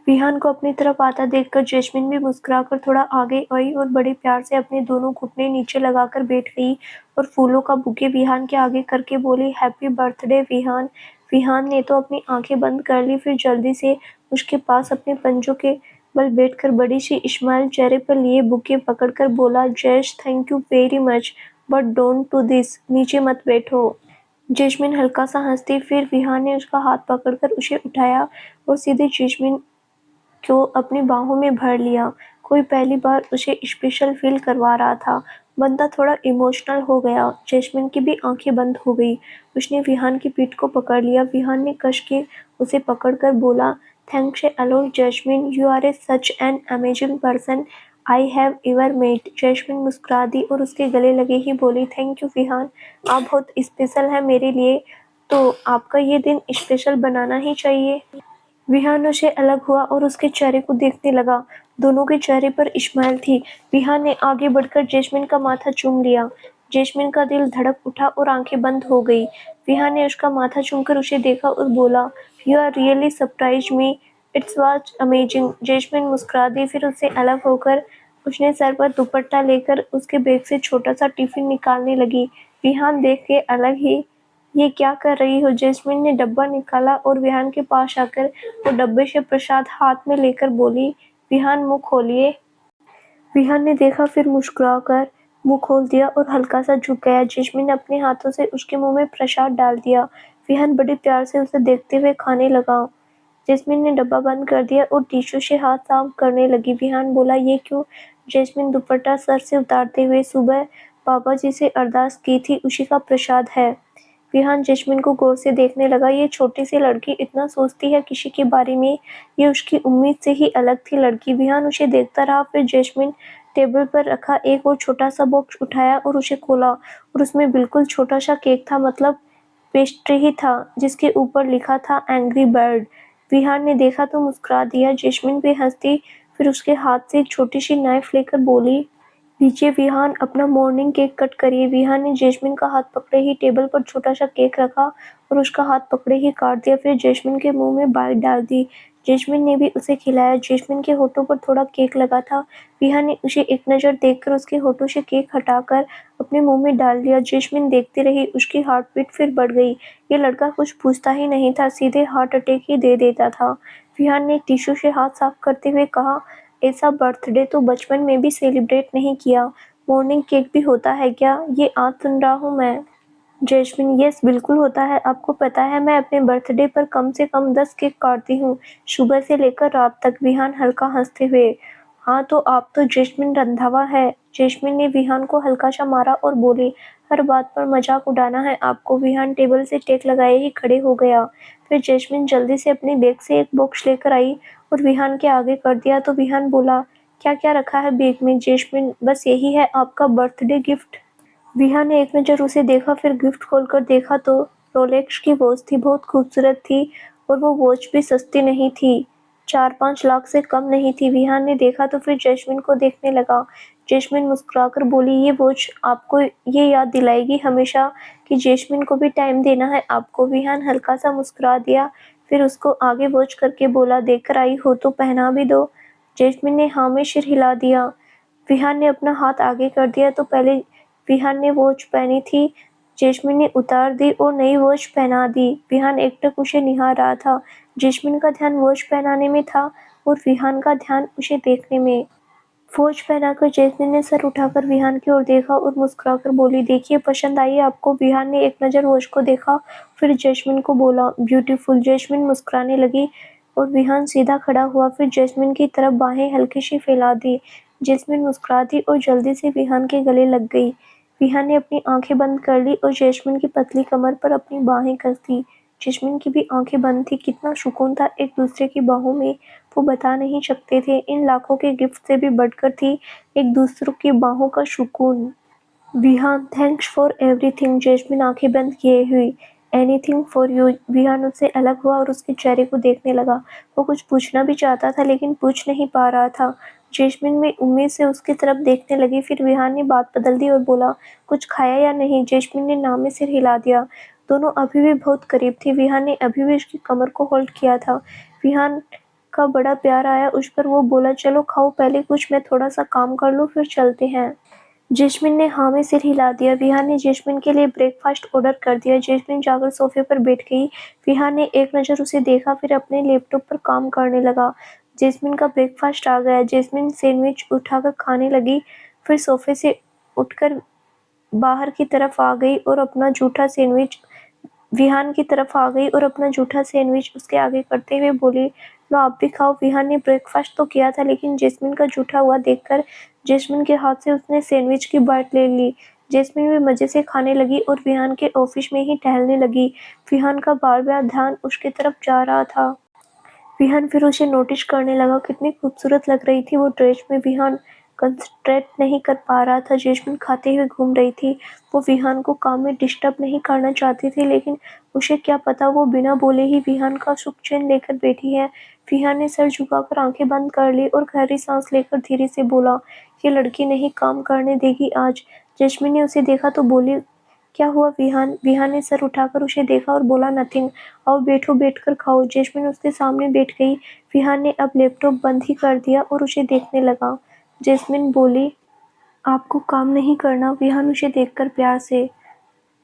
विहान को अपनी तरफ आता देखकर जैस्मिन भी मुस्कुराकर थोड़ा आगे आई और बड़े प्यार से अपने दोनों घुटने नीचे लगाकर बैठ गई और फूलों का बुके विहान के आगे करके बोली, हैप्पी बर्थडे विहान। विहान ने तो अपनी आंखें बंद कर ली, फिर जल्दी से उसके पास अपने पंजों के बल बैठकर बड़ी सी स्माइल चेहरे पर लिए बुके पकड़कर बोला, Jaish thank you very much, but don't do this, नीचे मत बैठो। जैस्मिन हल्का सा हंसती, फिर विहान ने उसका हाथ पकड़कर उसे उठाया और सीधे जैस्मिन को अपनी बाहों में भर लिया। कोई पहली बार उसे स्पेशल फील करवा रहा था। बंदा थोड़ा इमोशनल हो गया। जैस्मिन की भी आंखें बंद हो गई। उसने विहान की पीठ को पकड़ लिया। विहान ने कस के उसे पकड़कर बोला, thanks a lot Jasmine, you are a such an amazing person I have ever met. Jasmine मुस्कुरा दी और उसके गले लगे ही बोली, थैंक यू विहान, आप बहुत स्पेशल हैं मेरे लिए, तो आपका ये दिन स्पेशल बनाना ही चाहिए। विहान से अलग हुआ और उसके चेहरे को देखने लगा। दोनों के चेहरे पर स्माइल थी। विहान ने आगे बढ़कर जैस्मिन का माथा चूम लिया। जैस्मिन का दिल धड़क उठा और आंखें बंद हो गई। विहान ने उसका माथा चूमकर उसे देखा और बोला, you are really surprise me, it's was amazing. Jasmine मुस्कुरा दी, फिर उससे अलग होकर उसने सर पर दुपट्टा लेकर उसके बैग से छोटा सा टिफिन निकालने लगी। विहान देख के अलग ही, ये क्या कर रही हो? जैस्मिन ने डब्बा निकाला और विहान के पास आकर वो डब्बे से प्रसाद हाथ में लेकर बोली, विहान मुंह खोलिए। विहान ने देखा, फिर मुस्कुराकर मुंह खोल दिया और हल्का सा झुक गया। जैस्मिन ने अपने हाथों से उसके मुंह में प्रसाद डाल दिया। विहान बड़े प्यार से उसे देखते हुए खाने लगा। जैस्मिन ने डब्बा बंद कर दिया और टिश्यू से हाथ साफ करने लगी। विहान बोला, ये क्यों? जैस्मिन दुपट्टा सर से उतारते हुए, सुबह बाबा जी से अरदास की थी, उसी का प्रसाद है। विहान जैस्मिन को गौर से देखने लगा। ये छोटी सी लड़की इतना सोचती है किसी के बारे में, ये उसकी उम्मीद से ही अलग थी लड़की। विहान उसे देखता रहा, फिर जैस्मिन टेबल पर रखा एक और छोटा सा बॉक्स उठाया और उसे खोला, और उसमें बिल्कुल छोटा सा केक था, मतलब पेस्ट्री ही था, जिसके ऊपर लिखा था एंग्री बर्ड। विहान ने देखा तो मुस्कुरा दिया। जैस्मिन भी हंसती, फिर उसके हाथ से एक छोटी सी नाइफ लेकर बोली, लीजिए विहान, अपना मॉर्निंग केक कट करिए। विहान ने जैस्मिन का हाथ पकड़े ही टेबल पर छोटा सा केक रखा और उसका हाथ पकड़े ही काट दिया, फिर जैस्मिन के मुंह में बाइट डाल दी। जैस्मिन ने भी उसे खिलाया। जैस्मिन के होठों पर थोड़ा केक लगा था। विहान ने उसे एक नज़र देखकर उसके होठों से केक हटाकर अपने मुंह में डाल दिया। जैस्मिन देखती रही। उसकी हार्ट बीट फिर बढ़ गई। ये लड़का कुछ पूछता ही नहीं था, सीधे हार्ट अटैक ही दे देता था। विहान ने टिश्यू से हाथ साफ करते हुए कहा, ऐसा बर्थडे तो बचपन में भी सेलिब्रेट नहीं किया। मॉर्निंग केक भी होता है क्या? ये आज सुन रहा हूँ मैं। जैस्मिन, यस बिल्कुल होता है। आपको पता है मैं अपने बर्थडे पर कम से कम 10 केक काटती हूँ, सुबह से लेकर रात तक। विहान हल्का हंसते हुए। हाँ तो आप तो जैस्मिन रंधावा है। जैस्मिन ने विहान को हल्का सा मारा और बोली, हर बात पर मजाक उड़ाना है आपको। विहान टेबल से टेक लगाए ही खड़े हो गया। फिर जैस्मिन जल्दी से अपने बैग से एक बॉक्स लेकर आई और विहान के आगे कर दिया। तो विहान बोला, क्या क्या रखा है बैग में? जैस्मिन, बस यही है आपका बर्थडे गिफ्ट। विहान ने एक नज़र उसे देखा, फिर गिफ्ट खोलकर देखा तो रोलेक्स की वॉच थी। बहुत खूबसूरत थी और वो वॉच भी सस्ती नहीं थी, 4-5 लाख से कम नहीं थी। विहान ने देखा तो फिर जैस्मिन को देखने लगा। जैस्मिन मुस्कुराकर बोली, ये वॉच आपको ये याद दिलाएगी हमेशा कि जैस्मिन को भी टाइम देना है आपको। विहान हल्का सा मुस्कुरा दिया, फिर उसको आगे वॉच करके बोला, देखकर आई हो तो पहना भी दो। जैस्मिन ने हाँ में सिर हिला दिया। विहान ने अपना हाथ आगे कर दिया तो पहले विहान ने वॉच पहनी थी, जैस्मिन ने उतार दी और नई वॉच पहना दी। विहान एकटक उसे निहार रहा था। जैस्मिन का ध्यान वॉच पहनाने में था और विहान का ध्यान उसे देखने में। वॉच पहनाकर जैस्मिन ने सर उठाकर विहान की ओर देखा और मुस्कुराकर बोली, देखिए पसंद आई आपको? विहान ने एक नज़र वॉच को देखा, फिर जैस्मिन को बोला, ब्यूटीफुल। जैस्मिन मुस्कुराने लगी और विहान सीधा खड़ा हुआ, फिर जैस्मिन की तरफ बाहें हल्की सी फैला दी। जैस्मिन मुस्कुरा दी और जल्दी से विहान के गले लग गई। विहान ने अपनी आंखें बंद कर ली और जैस्मिन की पतली कमर पर अपनी बाहें कस दी। जैस्मिन की भी आंखें बंद थी। कितना सुकून था एक दूसरे की बाहों में, वो बता नहीं सकते थे। इन लाखों के गिफ्ट से भी बढ़कर थी एक दूसरों की बाहों का सुकून। Vihaan, thanks for everything. Jasmine आंखें बंद किए हुई। Anything for you. विहान उससे अलग हुआ और उसके चेहरे को देखने लगा। वो कुछ पूछना भी चाहता था लेकिन पूछ नहीं पा रहा था। जैस्मिन में उम्मीद से उसकी तरफ देखने लगी। फिर विहान ने बात बदल दी और बोला, कुछ खाया या नहीं? जैस्मिन ने नाम में सिर हिला दिया। दोनों अभी भी बहुत करीब थे। विहान ने अभी भी उसकी कमर को होल्ड किया था। विहान का बड़ा प्यार आया उस पर। वो बोला, चलो खाओ पहले कुछ, मैं थोड़ा सा काम कर लूँ फिर चलते हैं। जैस्मिन ने हाँ में सिर हिला दिया। विहान ने जैस्मिन के लिए ब्रेकफास्ट ऑर्डर कर दिया। जैस्मिन जाकर सोफे पर बैठ गई। विहान ने एक नज़र उसे देखा, फिर अपने लैपटॉप पर काम करने लगा। जैस्मिन का ब्रेकफास्ट आ गया। जैस्मिन सैंडविच उठाकर खाने लगी, फिर सोफे से उठकर बाहर की तरफ आ गई और अपना जूठा सैंडविच विहान की तरफ आ गई और अपना जूठा सैंडविच उसके आगे करते हुए बोली, लो आप भी खाओ। विहान ने ब्रेकफास्ट तो किया था लेकिन जैस्मिन का जूठा हुआ देखकर जैस्मिन के हाथ से उसने सैंडविच की बाइट ले ली। जैस्मिन भी मजे से खाने लगी और विहान के ऑफिस में ही टहलने लगी। विहान का बार बार ध्यान उसकी तरफ जा रहा था। विहान फिर उसे नोटिस करने लगा। कितनी खूबसूरत लग रही थी वो ड्रेस में। विहान कंसंट्रेट नहीं कर पा रहा था। जैस्मिन खाते हुए घूम रही थी। वो विहान को काम में डिस्टर्ब नहीं करना चाहती थी लेकिन उसे क्या पता वो बिना बोले ही विहान का सुख चैन लेकर बैठी है। विहान ने सर झुकाकर आंखें बंद कर ली और गहरी सांस लेकर धीरे से बोला, ये लड़की नहीं काम करने देगी आज। जैस्मिन ने उसे देखा तो बोली, क्या हुआ विहान? विहान ने सर उठाकर उसे देखा और बोला, नथिंग। आओ बैठो, बैठकर खाओ। जैस्मिन उसके सामने बैठ गई। विहान ने अब लैपटॉप बंद ही कर दिया और उसे देखने लगा। जैस्मिन बोली, आपको काम नहीं करना? विहान उसे देखकर प्यार से,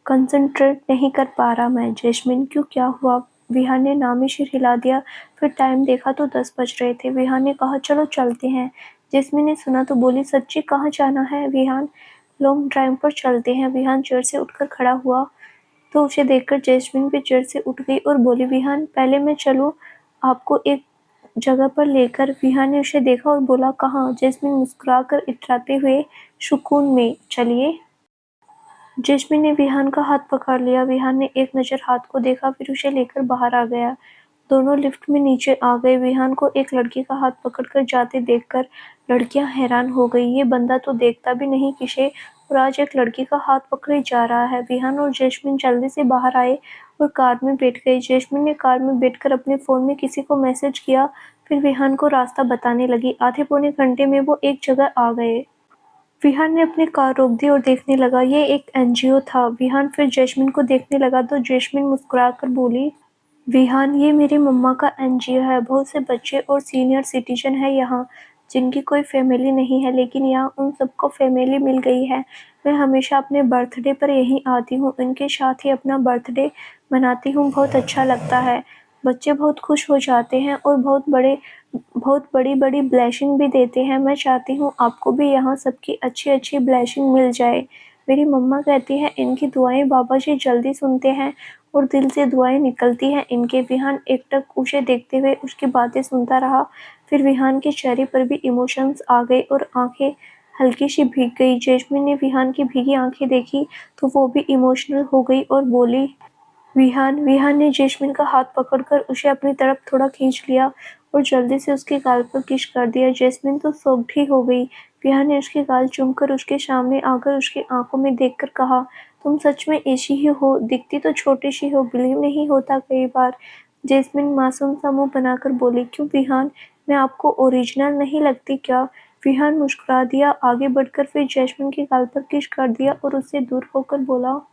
कंसंट्रेट नहीं कर पा रहा मैं। जैस्मिन, क्यों, क्या हुआ? विहान ने नामी सिर हिला दिया। फिर टाइम देखा तो 10 बज रहे थे। विहान ने कहा, चलो चलते हैं। जैस्मिन ने सुना तो बोली, सच्ची? कहाँ जाना है विहान? लॉन्ग ड्राइव पर चलते हैं। विहान चेयर से उठकर खड़ा हुआ तो उसे देखकर जैस्मिन भी चेयर से उठ गई और बोली, विहान पहले मैं चलूं आपको एक जगह पर लेकर? विहान ने उसे देखा और बोला, कहाँ? जैस्मिन मुस्कुराकर इतराते हुए, सुकून में, चलिए। जैस्मिन ने विहान का हाथ पकड़ लिया। विहान ने एक नज़र हाथ को देखा, फिर उसे लेकर बाहर आ गया। दोनों लिफ्ट में नीचे आ गए। विहान को एक लड़की का हाथ पकड़कर जाते देखकर लड़कियां हैरान हो गई। ये बंदा तो देखता भी नहीं किसे और आज एक लड़की का हाथ पकड़े जा रहा है। विहान और जैस्मिन जल्दी से बाहर आए और कार में बैठ गए। जैस्मिन ने कार में बैठकर अपने फ़ोन में किसी को मैसेज किया, फिर विहान को रास्ता बताने लगी। आधे पौने घंटे में वो एक जगह आ गए। विहान ने अपनी कार रोक दी और देखने लगा। ये एक एनजीओ था। विहान फिर जैस्मिन को देखने लगा तो जैस्मिन मुस्कुराकर बोली, विहान, ये मेरी मम्मा का एनजीओ है। बहुत से बच्चे और सीनियर सिटीजन हैं यहाँ जिनकी कोई फैमिली नहीं है, लेकिन यहाँ उन सबको फैमिली मिल गई है। मैं हमेशा अपने बर्थडे पर यहीं आती हूँ, इनके साथ ही अपना बर्थडे मनाती हूँ। बहुत अच्छा लगता है। बच्चे बहुत खुश हो जाते हैं और बहुत बड़ी-बड़ी ब्लेसिंग भी देते हैं। मैं चाहती हूँ आपको भी यहाँ सबकी अच्छी-अच्छी ब्लेसिंग मिल जाए। मेरी मम्मा कहती हैं इनकी दुआएँ बाबा जी जल्दी सुनते हैं और दिल से दुआएँ निकलती हैं इनके। विहान एकटक उसे देखते हुए उसकी बातें सुनता रहा। फिर विहान के चेहरे पर भी इमोशंस आ गए और आँखें हल्की-सी भीग गई। जैस्मिन ने विहान की भीगी आँखें देखी तो वो भी इमोशनल हो गई और बोली, विहान ने जैस्मिन का हाथ पकड़कर उसे अपनी तरफ थोड़ा खींच लिया और जल्दी से उसके गाल पर किस कर दिया। जैस्मिन तो शॉक्ड ही हो गई। विहान ने उसके गाल चूमकर उसके सामने आकर उसकी आंखों में देखकर कहा, तुम सच में ऐसी ही हो, दिखती तो छोटी सी हो, बिलीव नहीं होता कई बार। जैस्मिन मासूम सा मुंह बनाकर बोली, क्यों विहान, मैं आपको ओरिजिनल नहीं लगती क्या? विहान मुस्कुरा दिया आगे बढ़कर, फिर जैस्मिन के गाल पर किस कर दिया और उससे दूर होकर बोला,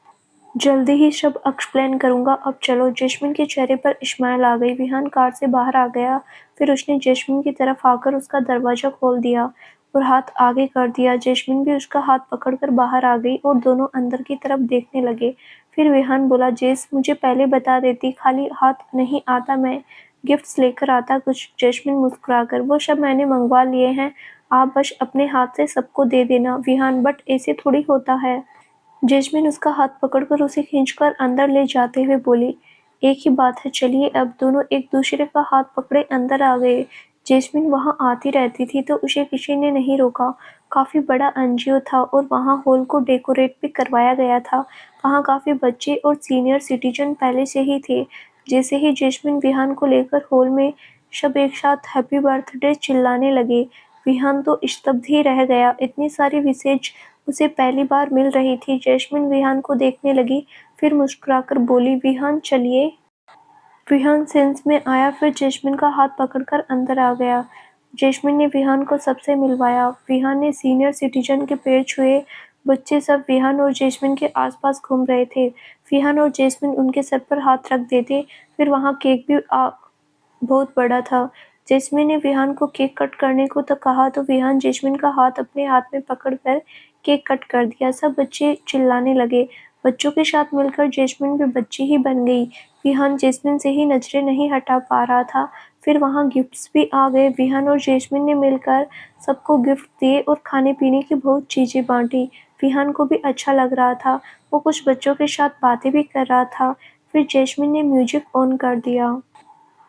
जल्दी ही सब एक्सप्लेन करूंगा, अब चलो। जैस्मिन के चेहरे पर स्माइल आ गई। विहान कार से बाहर आ गया। फिर उसने जैस्मिन की तरफ आकर उसका दरवाजा खोल दिया और हाथ आगे कर दिया। जैस्मिन भी उसका हाथ पकड़कर बाहर आ गई और दोनों अंदर की तरफ देखने लगे। फिर विहान बोला, जेस मुझे पहले बता देती, खाली हाथ नहीं आता मैं, गिफ्ट्स लेकर आता कुछ। जैस्मिन मुस्कुराकर, वो सब मैंने मंगवा लिए हैं, आप बस अपने हाथ से सबको दे देना। विहान, बट ऐसे थोड़ी होता है। जैस्मिन उसका हाथ पकड़कर उसे खींचकर अंदर ले जाते हुए बोली, एक ही बात है, चलिए। अब दोनों एक दूसरे का हाथ पकड़े अंदर आ गए। जैस्मिन वहां आती रहती थी तो उसे किसी ने नहीं रोका। काफी बड़ा एनजीओ था और वहां हॉल को डेकोरेट भी करवाया गया था। वहां काफी बच्चे और सीनियर सिटीजन पहले से ही थे। जैसे ही जैस्मिन विहान को लेकर हॉल में सब एक साथ हैप्पी बर्थडे चिल्लाने लगे, विहान तो स्तब्ध ही रह गया। इतनी सारी विशेष उसे पहली बार मिल रही थी। जैस्मिन विहान को देखने लगी, फिर मुस्कुराकर बोली, विहान चलिए। विहान सेंस में आया, फिर जैस्मिन का हाथ पकड़कर अंदर आ गया। जैस्मिन ने विहान को सबसे मिलवाया। विहान ने सीनियर सिटीजन के पैर छुए। बच्चे सब विहान और जैस्मिन के आसपास घूम रहे थे। विहान और जैस्मिन उनके सर पर हाथ रख देते। फिर वहां केक भी बहुत बड़ा था। जैस्मिन ने विहान को केक कट करने को तो कहा तो विहान जैस्मिन का हाथ अपने हाथ में पकड़कर केक कट कर दिया। सब बच्चे चिल्लाने लगे। बच्चों के साथ मिलकर जैस्मिन भी बच्ची ही बन गई। विहान जैस्मिन से ही नजरें नहीं हटा पा रहा था। फिर वहां गिफ्ट्स भी आ गए। विहान और जैस्मिन ने मिलकर सबको गिफ्ट दिए और खाने पीने की बहुत चीजें बांटी। विहान को भी अच्छा लग रहा था। वो कुछ बच्चों के साथ बातें भी कर रहा था। फिर जैस्मिन ने म्यूजिक ऑन कर दिया।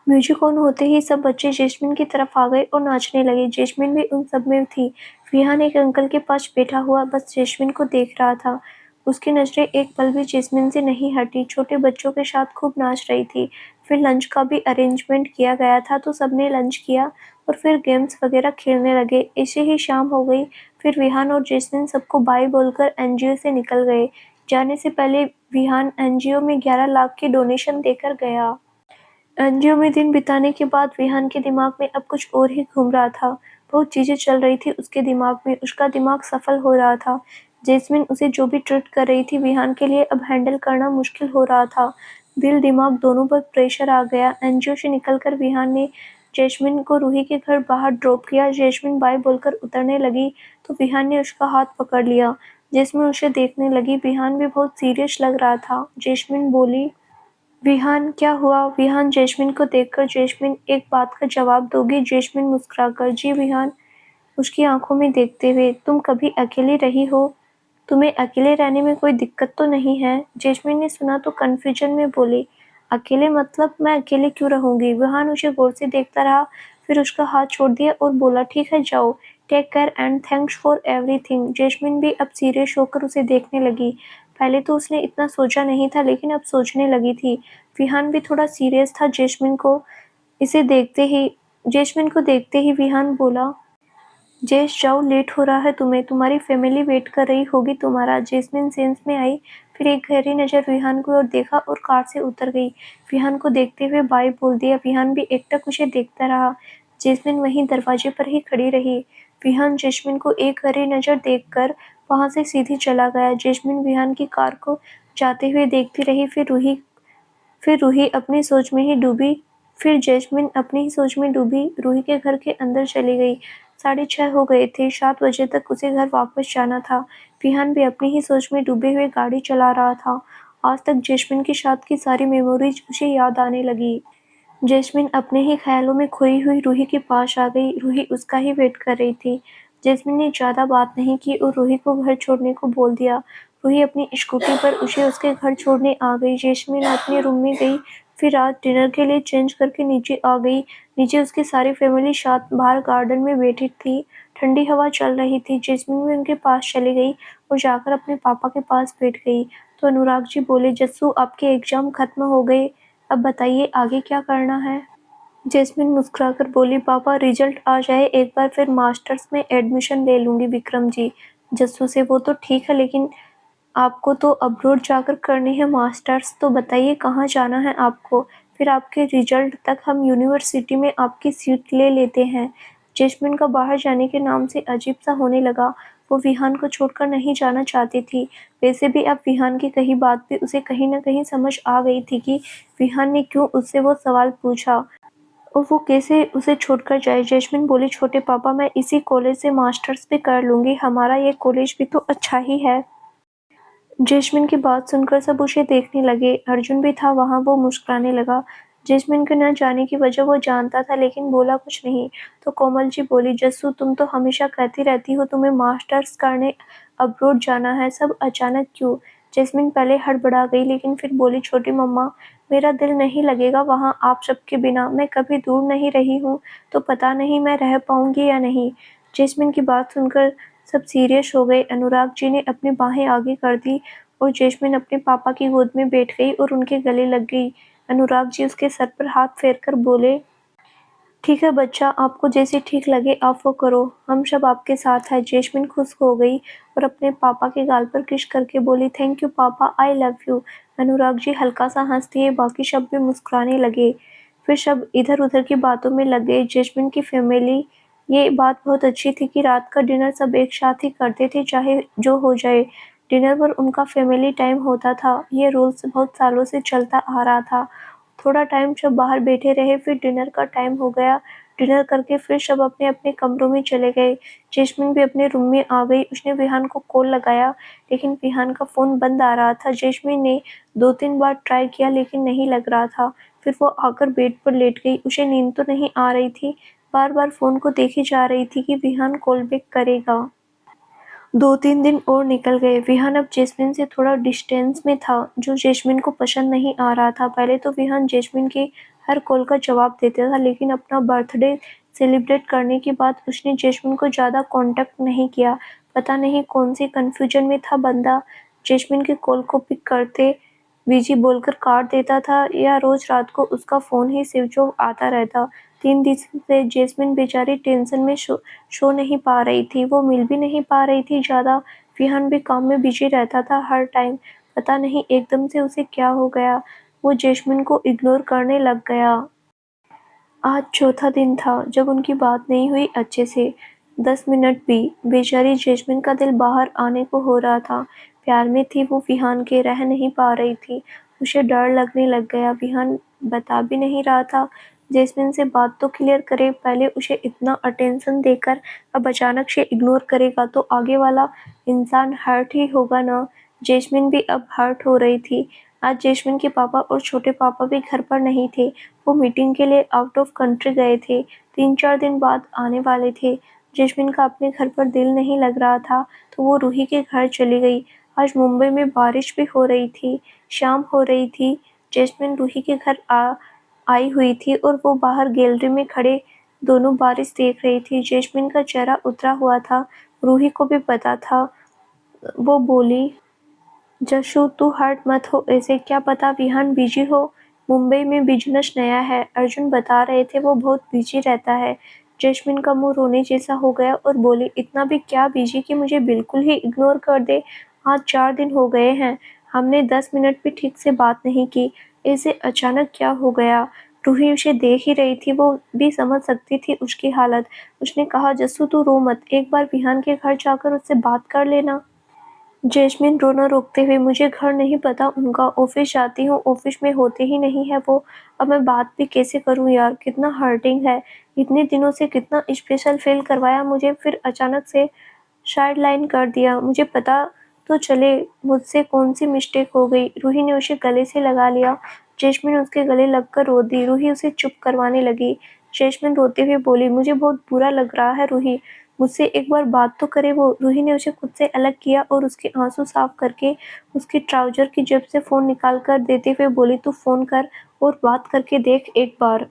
म्यूजिक ऑन होते ही सब बच्चे जैस्मिन की तरफ आ गए और नाचने लगे। जैस्मिन भी उन सब में थी। विहान एक अंकल के पास बैठा हुआ बस जैस्मिन को देख रहा था। उसकी नजरें एक पल भी जैस्मिन से नहीं हटी। छोटे बच्चों के साथ खूब नाच रही थी। फिर लंच का भी अरेंजमेंट किया गया था तो सबने लंच किया और फिर गेम्स वगैरह खेलने लगे। ऐसे ही शाम हो गई। फिर विहान और जैस्मिन सबको बाय बोलकर एनजीओ से निकल गए। जाने से पहले विहान एनजीओ में 11 लाख की डोनेशन देकर गया। एनजीओ में दिन बिताने के बाद विहान के दिमाग में अब कुछ और ही घूम रहा था। बहुत चीजें चल रही थी उसके दिमाग में। उसका दिमाग सफल हो रहा था। जैस्मिन उसे जो भी ट्रीट कर रही थी विहान के लिए अब हैंडल करना मुश्किल हो रहा था। दिल दिमाग दोनों पर प्रेशर आ गया। एनजीओ से निकलकर विहान ने जैस्मिन को रूही के घर बाहर ड्रॉप किया। जैस्मिन बाय बोलकर उतरने लगी तो विहान ने उसका हाथ पकड़ लिया। जैस्मिन उसे देखने लगी। विहान भी बहुत सीरियस लग रहा था। जैस्मिन बोली, विहान क्या हुआ? विहान जैस्मिन को देखकर, जैस्मिन एक बात का जवाब दोगी? जैस्मिन मुस्कुराकर, जी विहान, उसकी आंखों में देखते हुए, तुम कभी अकेली रही हो? तुम्हें अकेले रहने में कोई दिक्कत तो नहीं है? जैस्मिन ने सुना तो कंफ्यूजन में बोली, अकेले मतलब? मैं अकेले क्यों रहूंगी? विहान उसे गौर से देखता रहा, फिर उसका हाथ छोड़ दिया और बोला, ठीक है जाओ, take care and thanks for everything. Jasmine भी अब सीरियस होकर उसे देखने लगी। पहले तो उसने इतना सोचा नहीं था लेकिन अब सोचने लगी थी। विहान भी थोड़ा सीरियस था। इसे देखते ही जैस्मिन को देखते ही विहान बोला, जेस जाओ, लेट हो रहा है तुम्हें, तुम्हारी फैमिली वेट कर रही होगी तुम्हारा। जैस्मिन सेंस में आई। फिर एक गहरी नजर विहान की ओर देखा और कार से उतर गई। विहान को देखते हुए बाय बोल दिया। विहान भी एकटक उसे देखता रहा। जैस्मिन वहीं दरवाजे पर ही खड़ी रही। विहान जैस्मिन को एक गहरी नजर देखकर वहां से सीधी चला गया। जैस्मिन विहान की कार को जाते हुए देखती रही। फिर रूही अपनी सोच में ही डूबी फिर जैस्मिन अपनी ही सोच में डूबी रूही के घर के अंदर चली गई। 6:30 हो गए थे। 7 बजे तक उसे घर वापस जाना था। विहान भी अपनी ही सोच में डूबे हुए गाड़ी चला रहा था। आज तक जैस्मिन के साथ की सारी मेमोरीज उसे याद आने लगी। जैस्मिन अपने ही ख़्यालों में खोई हुई रूही के पास आ गई। रूही उसका ही वेट कर रही थी। जैस्मिन ने ज़्यादा बात नहीं की और रूही को घर छोड़ने को बोल दिया। रूही अपनी स्कूटी पर उसे उसके घर छोड़ने आ गई। जैस्मिन अपने रूम में गई, फिर रात डिनर के लिए चेंज करके नीचे आ गई। नीचे उसकी सारी फैमिली साथ बाहर गार्डन में बैठी थी। ठंडी हवा चल रही थी। जैस्मिन भी उनके पास चली गई और जाकर अपने पापा के पास बैठ गई। तो अनुराग जी बोले, जस्सू आपके एग्ज़ाम खत्म हो गए, अब बताइए आगे क्या करना है? जैस्मिन मुस्कुराकर बोली, पापा रिजल्ट आ जाए एक बार फिर मास्टर्स में एडमिशन ले लूंगी विक्रम जी। जस्सू से, वो तो ठीक है लेकिन आपको तो अब्रॉड जाकर करनी है मास्टर्स, तो बताइए कहाँ जाना है आपको, फिर आपके रिजल्ट तक हम यूनिवर्सिटी में आपकी सीट ले लेते हैं। जैस्मिन का बाहर जाने के नाम से अजीब सा होने लगा। वो विहान को छोड़कर नहीं जाना चाहती थी। वैसे भी अब विहान की कही बात भी उसे कहीं न कहीं समझ आ गई थी कि विहान ने क्यों उससे वो सवाल पूछा और वो कैसे उसे छोड़कर जाए। जैस्मिन बोली, छोटे पापा मैं इसी कॉलेज से मास्टर्स भी कर लूँगी, हमारा ये कॉलेज भी तो अच्छा ही है। जैस्मिन की बात सुनकर सब उसे देखने लगे। अर्जुन भी था वहाँ, वो मुस्कुराने लगा। जैस्मिन के न जाने की वजह वो जानता था लेकिन बोला कुछ नहीं। तो कोमल जी बोली, जस्सू तुम तो हमेशा कहती रहती हो तुम्हें मास्टर्स करने अब्रॉड जाना है, सब अचानक क्यों? जैस्मिन पहले हड़बड़ा गई लेकिन फिर बोली, छोटी मम्मा मेरा दिल नहीं लगेगा वहाँ आप सबके बिना, मैं कभी दूर नहीं रही हूँ तो पता नहीं मैं रह पाऊंगी या नहीं। जैस्मिन की बात सुनकर सब सीरियस हो गए। अनुराग जी ने अपनी बाहें आगे कर दी और जैस्मिन अपने पापा की गोद में बैठ गई और उनके गले लग गई। अनुराग जी उसके सर पर हाथ फेरकर बोले, ठीक है बच्चा, आपको जैसे ठीक लगे आप वो करो, हम सब आपके साथ हैं। जैस्मिन खुश हो गई और अपने पापा के गाल पर किस करके बोली, थैंक यू पापा, आई लव यू। अनुराग जी हल्का सा हंस दिए, बाकी सब भी मुस्कुराने लगे। फिर सब इधर उधर की बातों में लग गए। जैस्मिन की फैमिली ये बात बहुत अच्छी थी कि रात का डिनर सब एक साथ ही करते थे, चाहे जो हो जाए। डिनर पर उनका फैमिली टाइम होता था। ये रूल्स बहुत सालों से चलता आ रहा था। थोड़ा टाइम सब बाहर बैठे रहे, फिर डिनर का टाइम हो गया। डिनर करके फिर सब अपने अपने कमरों में चले गए। जैस्मिन भी अपने रूम में आ गई। उसने विहान को कॉल लगाया लेकिन विहान का फ़ोन बंद आ रहा था। जैस्मिन ने 2-3 बार ट्राई किया लेकिन नहीं लग रहा था। फिर वो आकर बेड पर लेट गई। उसे नींद तो नहीं आ रही थी, बार बार फ़ोन को देखे जा रही थी कि विहान कॉल बैक करेगा। 2-3 दिन और निकल गए। विहान अब जैस्मिन से थोड़ा डिस्टेंस में था, जो जैस्मिन को पसंद नहीं आ रहा था। पहले तो विहान जैस्मिन की हर कॉल का जवाब देता था लेकिन अपना बर्थडे सेलिब्रेट करने के बाद उसने जैस्मिन को ज़्यादा कॉन्टैक्ट नहीं किया। पता नहीं कौन सी कन्फ्यूजन में था बंदा। जैस्मिन की कॉल को पिक करते बिजी बोलकर काट देता था या रोज रात को उसका फ़ोन ही स्विच ऑफ आता रहता। 3 दिन से जैस्मिन बेचारी टेंशन में सो नहीं पा रही थी। वो मिल भी नहीं पा रही थी ज़्यादा। विहान भी काम में बिजी रहता था हर टाइम। पता नहीं एकदम से उसे क्या हो गया, वो जैस्मिन को इग्नोर करने लग गया। आज चौथा दिन था जब उनकी बात नहीं हुई अच्छे से। 10 मिनट भी। बेचारी जैस्मिन का दिल बाहर आने को हो रहा था। प्यार में थी वो विहान के, रह नहीं पा रही थी। उसे डर लगने लग गया। विहान बता भी नहीं रहा था। जैस्मिन से बात तो क्लियर करे, पहले उसे इतना अटेंशन देकर अब अचानक से इग्नोर करेगा तो आगे वाला इंसान हर्ट ही होगा ना। जैस्मिन भी अब हर्ट हो रही थी। आज जैस्मिन के पापा और छोटे पापा भी घर पर नहीं थे। वो मीटिंग के लिए आउट ऑफ कंट्री गए थे। 3-4 दिन बाद आने वाले थे। जैस्मिन का अपने घर पर दिल नहीं लग रहा था तो वो रूही के घर चली गई। आज मुंबई में बारिश भी हो रही थी, शाम हो रही थी। जैस्मिन रूही के घर आई हुई थी और वो बाहर गैलरी में खड़े दोनों बारिश देख रही थी। जैस्मिन का चेहरा उतरा हुआ था, रूही को भी पता था। वो बोली, जशु तू हर्ट मत हो ऐसे, क्या पता विहान बिजी हो, मुंबई में बिजनेस नया है, अर्जुन बता रहे थे वो बहुत बिजी रहता है। जैस्मिन का मुंह रोने जैसा हो गया और बोली, इतना भी क्या बिजी कि मुझे बिल्कुल ही इग्नोर कर दे। आज 4 दिन हो गए हैं, हमने 10 मिनट भी ठीक से बात नहीं की, ऐसे अचानक क्या हो गया? रूही उसे देख ही रही थी, वो भी समझ सकती थी उसकी हालत। उसने कहा, जस्सू तू रो मत, एक बार विहान के घर जाकर उससे बात कर लेना। जैस्मिन रोना रोकते हुए, मुझे घर नहीं पता उनका, ऑफिस जाती हूँ ऑफिस में होते ही नहीं है वो, अब मैं बात भी कैसे करूँ यार, कितना हर्टिंग है। इतने दिनों से कितना स्पेशल फील करवाया मुझे, फिर अचानक से साइड लाइन कर दिया। मुझे पता तो चले मुझसे कौन सी मिस्टेक हो गई। रूही ने उसे गले से लगा लिया। जैस्मिन उसके गले लगकर रो दी। रूही उसे चुप करवाने लगी। जैस्मिन रोते हुए बोली, मुझे बहुत बुरा लग रहा है रूही, मुझसे एक बार बात तो करे वो। रूही ने उसे खुद से अलग किया और उसके आंसू साफ करके उसकी ट्राउजर की जेब से फ़ोन निकाल कर देते हुए बोली, तू फ़ोन कर और बात करके देख एक बार।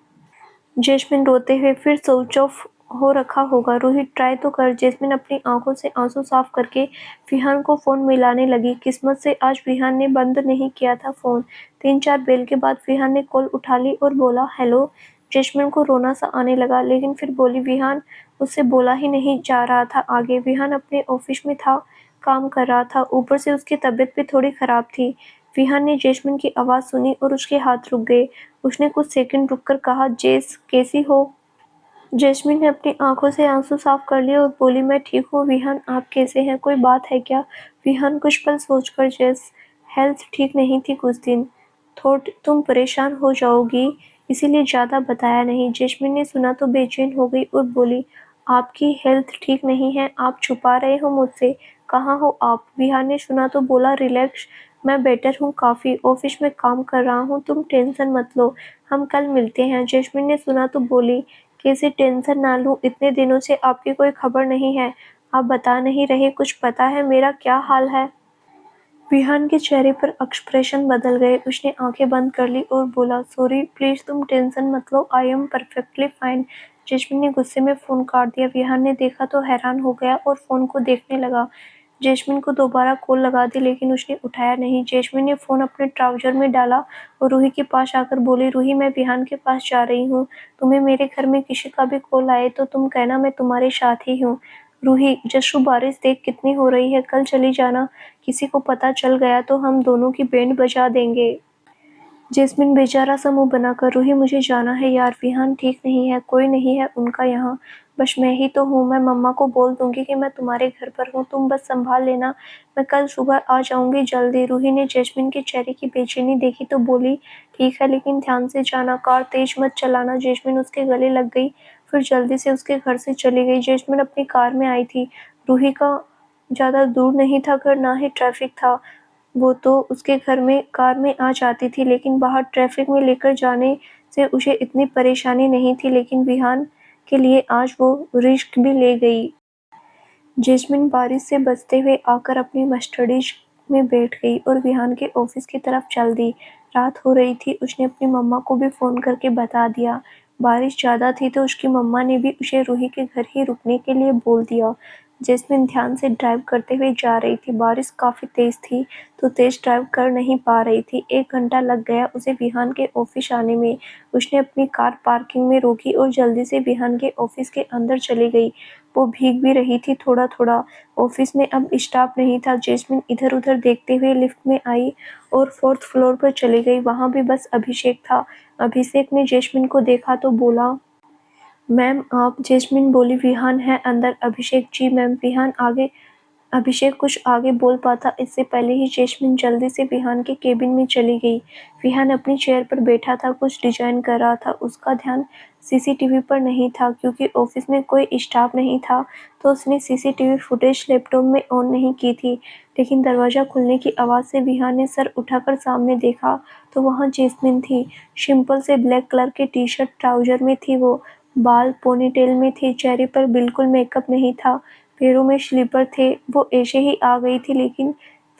जैस्मिन रोते हुए, फिर स्विच ऑफ हो रखा होगा, रूही ट्राई तो कर। जैस्मिन अपनी आंखों से आंसू साफ करके विहान को फ़ोन मिलाने लगी। किस्मत से आज विहान ने बंद नहीं किया था फ़ोन। 3-4 बेल के बाद विहान ने कॉल उठा ली और बोला, हेलो। जैस्मिन को रोना सा आने लगा, लेकिन फिर बोली, विहान उससे बोला ही नहीं जा रहा था आगे। विहान अपने ऑफिस में था, काम कर रहा था, ऊपर से उसकी तबीयत भी थोड़ी खराब थी। विहान ने जैस्मिन की आवाज़ सुनी और उसके हाथ रुक गए। उसने कुछ सेकंड रुककर कहा, जेस कैसी हो? जैस्मिन ने अपनी आंखों से आंसू साफ कर लिए और बोली, मैं ठीक हूँ विहान, आप कैसे हैं, कोई बात है क्या? विहान कुछ पल सोचकर, जेस हेल्थ ठीक नहीं थी कुछ दिन, थोड़ा तुम परेशान हो जाओगी इसीलिए ज़्यादा बताया नहीं। जैस्मिन ने सुना तो बेचैन हो गई और बोली, आपकी हेल्थ ठीक नहीं है, आप छुपा रहे हो मुझसे, कहाँ हो आप? विहान ने सुना तो बोला, रिलैक्स, मैं बेटर हूँ काफ़ी, ऑफिस में काम कर रहा हूँ, तुम टेंशन मत लो, हम कल मिलते हैं। जैस्मिन ने सुना तो बोली, कैसे टेंशन ना लूँ, इतने दिनों से आपकी कोई खबर नहीं है, आप बता नहीं रहे, कुछ पता है मेरा क्या हाल है? विहान के चेहरे पर एक्सप्रेशन बदल गए। उसने आंखें बंद कर ली और बोला, सॉरी प्लीज तुम टेंशन मत लो, I am perfectly fine. Jasmine ने गुस्से में फ़ोन काट दिया। विहान ने देखा तो हैरान हो गया और फ़ोन को देखने लगा। जैस्मिन को दोबारा कॉल लगा दी, लेकिन उसने उठाया नहीं। जैस्मिन ने फ़ोन अपने ट्राउजर में डाला और रूही के पास आकर बोली, रूही मैं विहान के पास जा रही हूँ, तुम्हें मेरे घर में किसी का भी कॉल आए तो तुम कहना मैं तुम्हारे साथ ही हूँ। रूही, जस्सू बारिश देख कितनी हो रही है, कल चली जाना, किसी को पता चल गया तो हम दोनों की बैंड बजा देंगे। जैस्मिन बेचारा सा मुंह बनाकर, रूही मुझे जाना है यार, विहान ठीक नहीं है, कोई नहीं है उनका यहाँ, बस मैं ही तो हूँ, मैं मम्मा को बोल दूंगी कि मैं तुम्हारे घर पर हूँ, तुम बस संभाल लेना, मैं कल सुबह आ जाऊंगी जल्दी। रूही ने जैस्मिन के चेहरे की बेचैनी देखी तो बोली, ठीक है लेकिन ध्यान से जाना, कार तेज मत चलाना। जैस्मिन उसके गले लग गई, फिर जल्दी से उसके घर से चली गई। जैस्मिन अपनी कार में आई थी। रूही का ज़्यादा दूर नहीं था घर, ना ही ट्रैफिक था, वो तो उसके घर में कार में आ जाती थी, लेकिन बाहर ट्रैफिक में लेकर जाने से उसे इतनी परेशानी नहीं थी, लेकिन विहान के लिए आज वो रिस्क भी ले गई। जैस्मिन बारिश से बचते हुए आकर अपनी मर्सिडीज में बैठ गई और विहान के ऑफिस की तरफ चल दी। रात हो रही थी, उसने अपनी मम्मा को भी फ़ोन करके बता दिया। बारिश ज़्यादा थी तो उसकी मम्मा ने भी उसे रूही के घर ही रुकने के लिए बोल दिया। जैस्मिन ध्यान से ड्राइव करते हुए जा रही थी। बारिश काफ़ी तेज़ थी तो तेज़ ड्राइव कर नहीं पा रही थी। 1 घंटा लग गया उसे विहान के ऑफिस आने में। उसने अपनी कार पार्किंग में रोकी और जल्दी से विहान के ऑफिस के अंदर चली गई। वो भीग भी रही थी थोड़ा-थोड़ा। ऑफिस में अब स्टाफ नहीं था। जैस्मिन इधर-उधर देखते हुए लिफ्ट में आई और 4th फ्लोर पर चली गई। वहाँ भी बस अभिषेक था। अभिषेक ने जैस्मिन को देखा तो बोला, मैम आप? जैस्मिन बोली, विहान है अंदर। अभिषेक, जी मैम। विहान आगे अभिषेक कुछ आगे बोल पाता इससे पहले ही जैस्मिन जल्दी से विहान के केबिन में चली गई। विहान अपनी चेयर पर बैठा था, कुछ डिजाइन कर रहा था। उसका ध्यान सीसीटीवी पर नहीं था क्योंकि ऑफिस में कोई स्टाफ नहीं था, तो उसने सीसीटीवी फुटेज लैपटॉप में ऑन नहीं की थी। लेकिन दरवाज़ा खुलने की आवाज़ से विहान ने सर उठाकर सामने देखा तो वहाँ जैस्मिन थी। सिंपल से ब्लैक कलर के टी शर्ट ट्राउजर में थी वो, बाल पोनीटेल में थे, चेहरे पर बिल्कुल मेकअप नहीं था, पैरों में स्लीपर थे। वो ऐसे ही आ गई थी लेकिन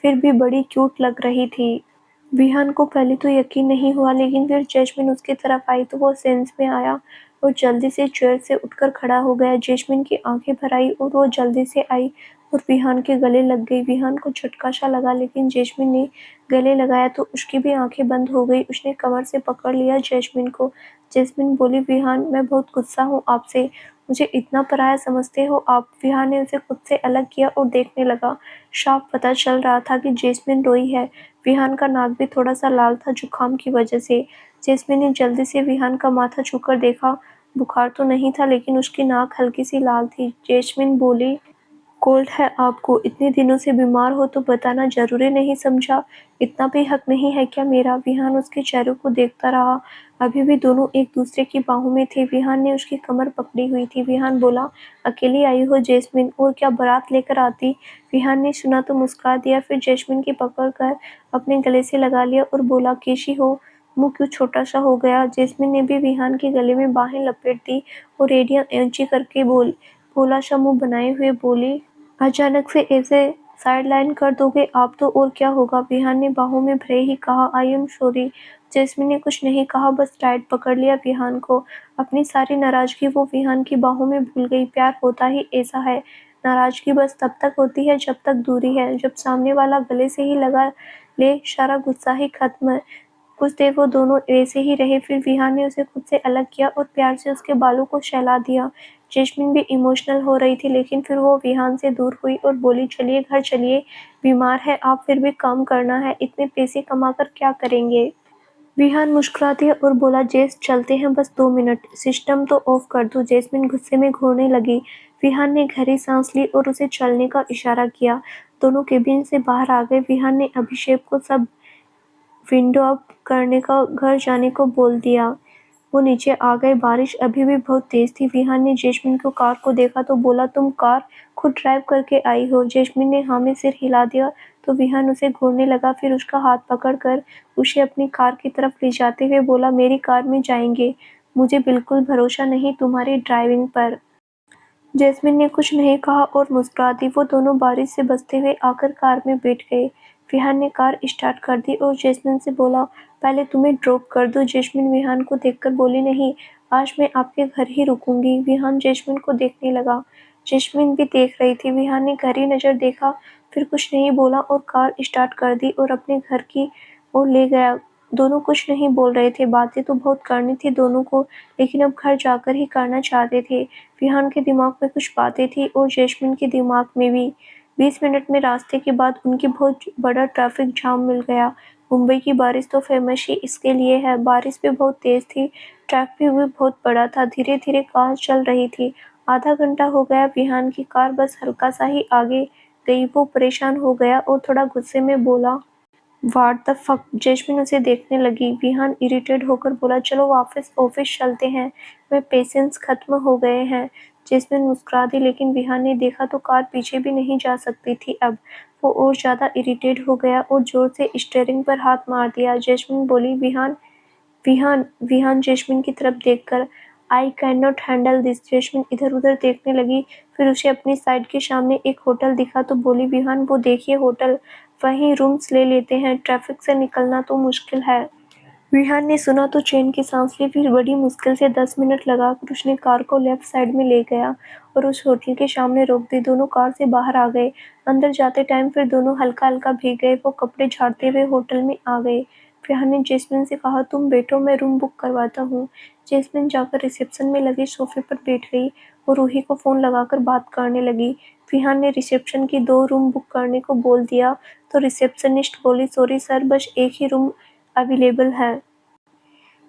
फिर भी बड़ी क्यूट लग रही थी। विहान को पहले तो यकीन नहीं हुआ, लेकिन फिर जैस्मिन उसकी तरफ आई तो वो सेंस में आया और जल्दी से चेयर से उठकर खड़ा हो गया। जैस्मिन की आंखें भर आई और वो जल्दी से आई और विहान के गले लग गई। विहान को झटका सा लगा, लेकिन जैस्मिन ने गले लगाया तो उसकी भी आंखें बंद हो गई। उसने कमर से पकड़ लिया जैस्मिन को। जैस्मिन बोली, विहान मैं बहुत गुस्सा हूँ आपसे, मुझे इतना पराया समझते हो आप? विहान ने उसे खुद से अलग किया और देखने लगा। साफ पता चल रहा था कि जैस्मिन रोई है। विहान का नाक भी थोड़ा सा लाल था जुकाम की वजह से। जैस्मिन ने जल्दी से विहान का माथा छूकर देखा। बुखार तो नहीं था लेकिन उसकी नाक हल्की सी लाल थी। जैस्मिन बोली, कोल्ड है आपको? इतने दिनों से बीमार हो तो बताना जरूरी नहीं समझा? इतना भी हक नहीं है क्या मेरा? विहान उसके चेहरे को देखता रहा। अभी भी दोनों एक दूसरे की बाहों में थे। विहान ने उसकी कमर पकड़ी हुई थी। विहान बोला, अकेली आई हो जैस्मिन, और क्या बारात लेकर आती? विहान ने सुना तो मुस्कुरा दिया, फिर जैस्मिन की पकड़ कर अपने गले से लगा लिया और बोला, कैसी हो? मुँह क्यों छोटा-सा हो गया। जैस्मिन ने भी विहान के गले में बाहें लपेट दी और एड़ियाँ ऊँची करके भोला-सा मुँह बनाए हुए बोली, अचानक से ऐसे साइडलाइन कर दोगे आप तो और क्या होगा। विहान ने बाहों में भरे ही कहा, आई एम सॉरी। जैस्मिन ने कुछ नहीं कहा, बस टाइट पकड़ लिया विहान को। अपनी सारी नाराज़गी वो विहान की बाहों में भूल गई। प्यार होता ही ऐसा है, नाराज़गी बस तब तक होती है जब तक दूरी है। जब सामने वाला गले से ही लगा ले, सारा गुस्सा ही खत्म। कुछ देर वो दोनों वैसे ही रहे, फिर विहान ने उसे खुद से अलग किया और प्यार से उसके बालों को सहला दिया। जैस्मिन भी इमोशनल हो रही थी, लेकिन फिर वो विहान से दूर हुई और बोली, चलिए घर चलिए, बीमार है आप, फिर भी काम करना है, इतने पैसे कमाकर क्या करेंगे। विहान मुस्कुरा दिया और बोला, जेस चलते हैं, बस 2 मिनट, सिस्टम तो ऑफ कर दो। जैस्मिन गुस्से में घूरने लगी। विहान ने गहरी सांस ली और उसे चलने का इशारा किया। दोनों केबिन से बाहर आ गए। विहान ने अभिषेक को सब विंडो अप करने का घर जाने को बोल दिया। वो नीचे आ गए। बारिश अभी भी बहुत तेज थी। विहान ने जैस्मिन को कार को देखा तो बोला, तुम कार खुद ड्राइव करके आई हो। जैस्मिन ने हाँ में सिर हिला दिया तो विहान उसे घूरने लगा, फिर उसका हाथ पकड़कर उसे अपनी कार की तरफ ले जाते हुए बोला, मेरी कार में जाएंगे, मुझे बिल्कुल भरोसा नहीं तुम्हारी ड्राइविंग पर। जैस्मिन ने कुछ नहीं कहा और मुस्कुरा दी। वो दोनों बारिश से बचते हुए आकर कार में बैठ गए। विहान ने कार स्टार्ट कर दी और जैस्मिन से बोला, पहले तुम्हें ड्रॉप कर दूं। जैस्मिन विहान को देखकर बोली, नहीं, आज मैं आपके घर ही रुकूंगी। विहान जैस्मिन को देखने लगा। जैस्मिन भी देख रही थी। विहान ने गहरी नज़र देखा, फिर कुछ नहीं बोला और कार स्टार्ट कर दी और अपने घर की ओर ले गया। दोनों कुछ नहीं बोल रहे थे। बातें तो बहुत करनी थी दोनों को, लेकिन अब घर जाकर ही करना चाहते थे। विहान के दिमाग में कुछ बातें थी और जैस्मिन के दिमाग में भी। 20 मिनट में रास्ते के बाद उनकी बहुत बड़ा ट्रैफिक जाम मिल गया। मुंबई की बारिश तो फेमस ही इसके लिए है। बारिश भी बहुत तेज थी, ट्रैफिक भी बहुत बड़ा था। धीरे धीरे कार चल रही थी। आधा घंटा हो गया। विहान की कार बस हल्का सा ही आगे गई। वो परेशान हो गया और थोड़ा गुस्से में बोला, व्हाट द फक। जैस्मिन उसे देखने लगी। विहान इरिटेट होकर बोला, चलो वापस ऑफिस चलते हैं, मेरे पेशेंस खत्म हो गए हैं। जैस्मिन मुस्कुरा दी, लेकिन विहान ने देखा तो कार पीछे भी नहीं जा सकती थी अब। वो और ज़्यादा इरिटेट हो गया और जोर से स्टीयरिंग पर हाथ मार दिया। जैस्मिन बोली, विहान विहान विहान जैस्मिन की तरफ देखकर, I can not handle this. Jasmine इधर उधर देखने लगी, फिर उसे अपनी साइड के सामने एक होटल दिखा तो बोली, विहान वो देखिए होटल, वहीं रूम्स ले लेते हैं, ट्रैफिक से निकलना तो मुश्किल है। विहान ने सुना तो चैन की सांस ली, फिर बड़ी मुश्किल से 10 मिनट लगाकर उसने कार को लेफ्ट साइड में ले गया और उस होटल के सामने रोक दी। दोनों कार से बाहर आ गए। अंदर जाते टाइम फिर दोनों हल्का हल्का भीग गए। वो कपड़े झाड़ते हुए होटल में आ गए। विहान ने जैस्मिन से कहा, तुम बैठो, मैं रूम बुक करवाता हूँ। जैस्मिन जाकर रिसेप्शन में लगे सोफे पर बैठ गई और रूही को फ़ोन लगाकर बात करने लगी। विहान ने रिसेप्शन की 2 रूम बुक करने को बोल दिया तो रिसेप्शनिस्ट बोली, सॉरी सर, बस एक ही रूम अवेलेबल है।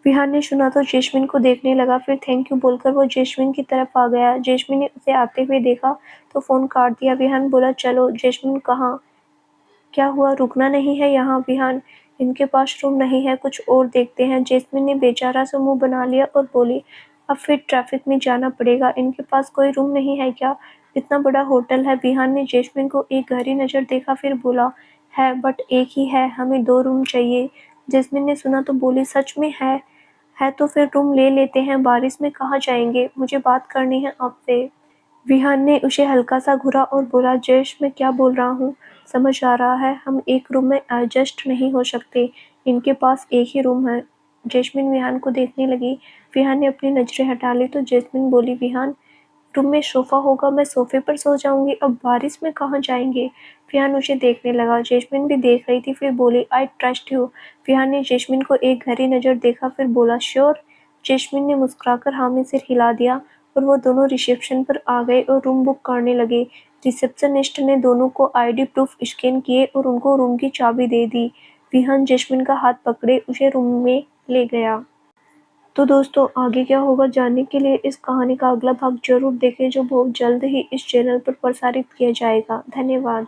विहान ने सुना तो जैस्मिन को देखने लगा, फिर थैंक यू बोलकर वो जैस्मिन की तरफ आ गया। जैस्मिन ने उसे आते हुए देखा तो फ़ोन काट दिया। विहान बोला, चलो। जैस्मिन कहाँ, क्या हुआ, रुकना नहीं है यहाँ। विहान, इनके पास रूम नहीं है, कुछ और देखते हैं। जैस्मिन ने बेचारा सा मुंह बना लिया और बोली, अब फिर ट्रैफिक में जाना पड़ेगा, इनके पास कोई रूम नहीं है क्या, इतना बड़ा होटल है। विहान ने जैस्मिन को एक गहरी नज़र देखा, फिर बोला, है बट एक ही है, हमें 2 रूम चाहिए। जैस्मिन ने सुना तो बोली, सच में है तो फिर रूम ले लेते हैं, बारिश में कहाँ जाएंगे, मुझे बात करनी है आपसे। विहान ने उसे हल्का सा घूरा और बोला, जैश मैं क्या बोल रहा हूँ, समझ आ रहा है, हम एक रूम में एडजस्ट नहीं हो सकते, इनके पास एक ही रूम है। जैस्मिन विहान को देखने लगी। विहान ने अपनी नज़रें हटा ली तो जैस्मिन बोली, विहान रूम में सोफ़ा होगा, मैं सोफ़े पर सो जाऊंगी, अब बारिश में कहाँ जाएंगे। विहान उसे देखने लगा। जैस्मिन भी देख रही थी, फिर बोली, आई ट्रस्ट यू। विहान ने जैस्मिन को एक गहरी नज़र देखा, फिर बोला, श्योर। जैस्मिन ने मुस्कुराकर हाँ में सिर हिला दिया और वो दोनों रिसेप्शन पर आ गए और रूम बुक करने लगे। रिसेप्शनिस्ट ने दोनों को आईडी प्रूफ स्कैन किए और उनको रूम की चाबी दे दी। विहान जैस्मिन का हाथ पकड़े उसे रूम में ले गया। तो दोस्तों, आगे क्या होगा जानने के लिए इस कहानी का अगला भाग जरूर देखें, जो बहुत जल्द ही इस चैनल पर प्रसारित किया जाएगा। धन्यवाद।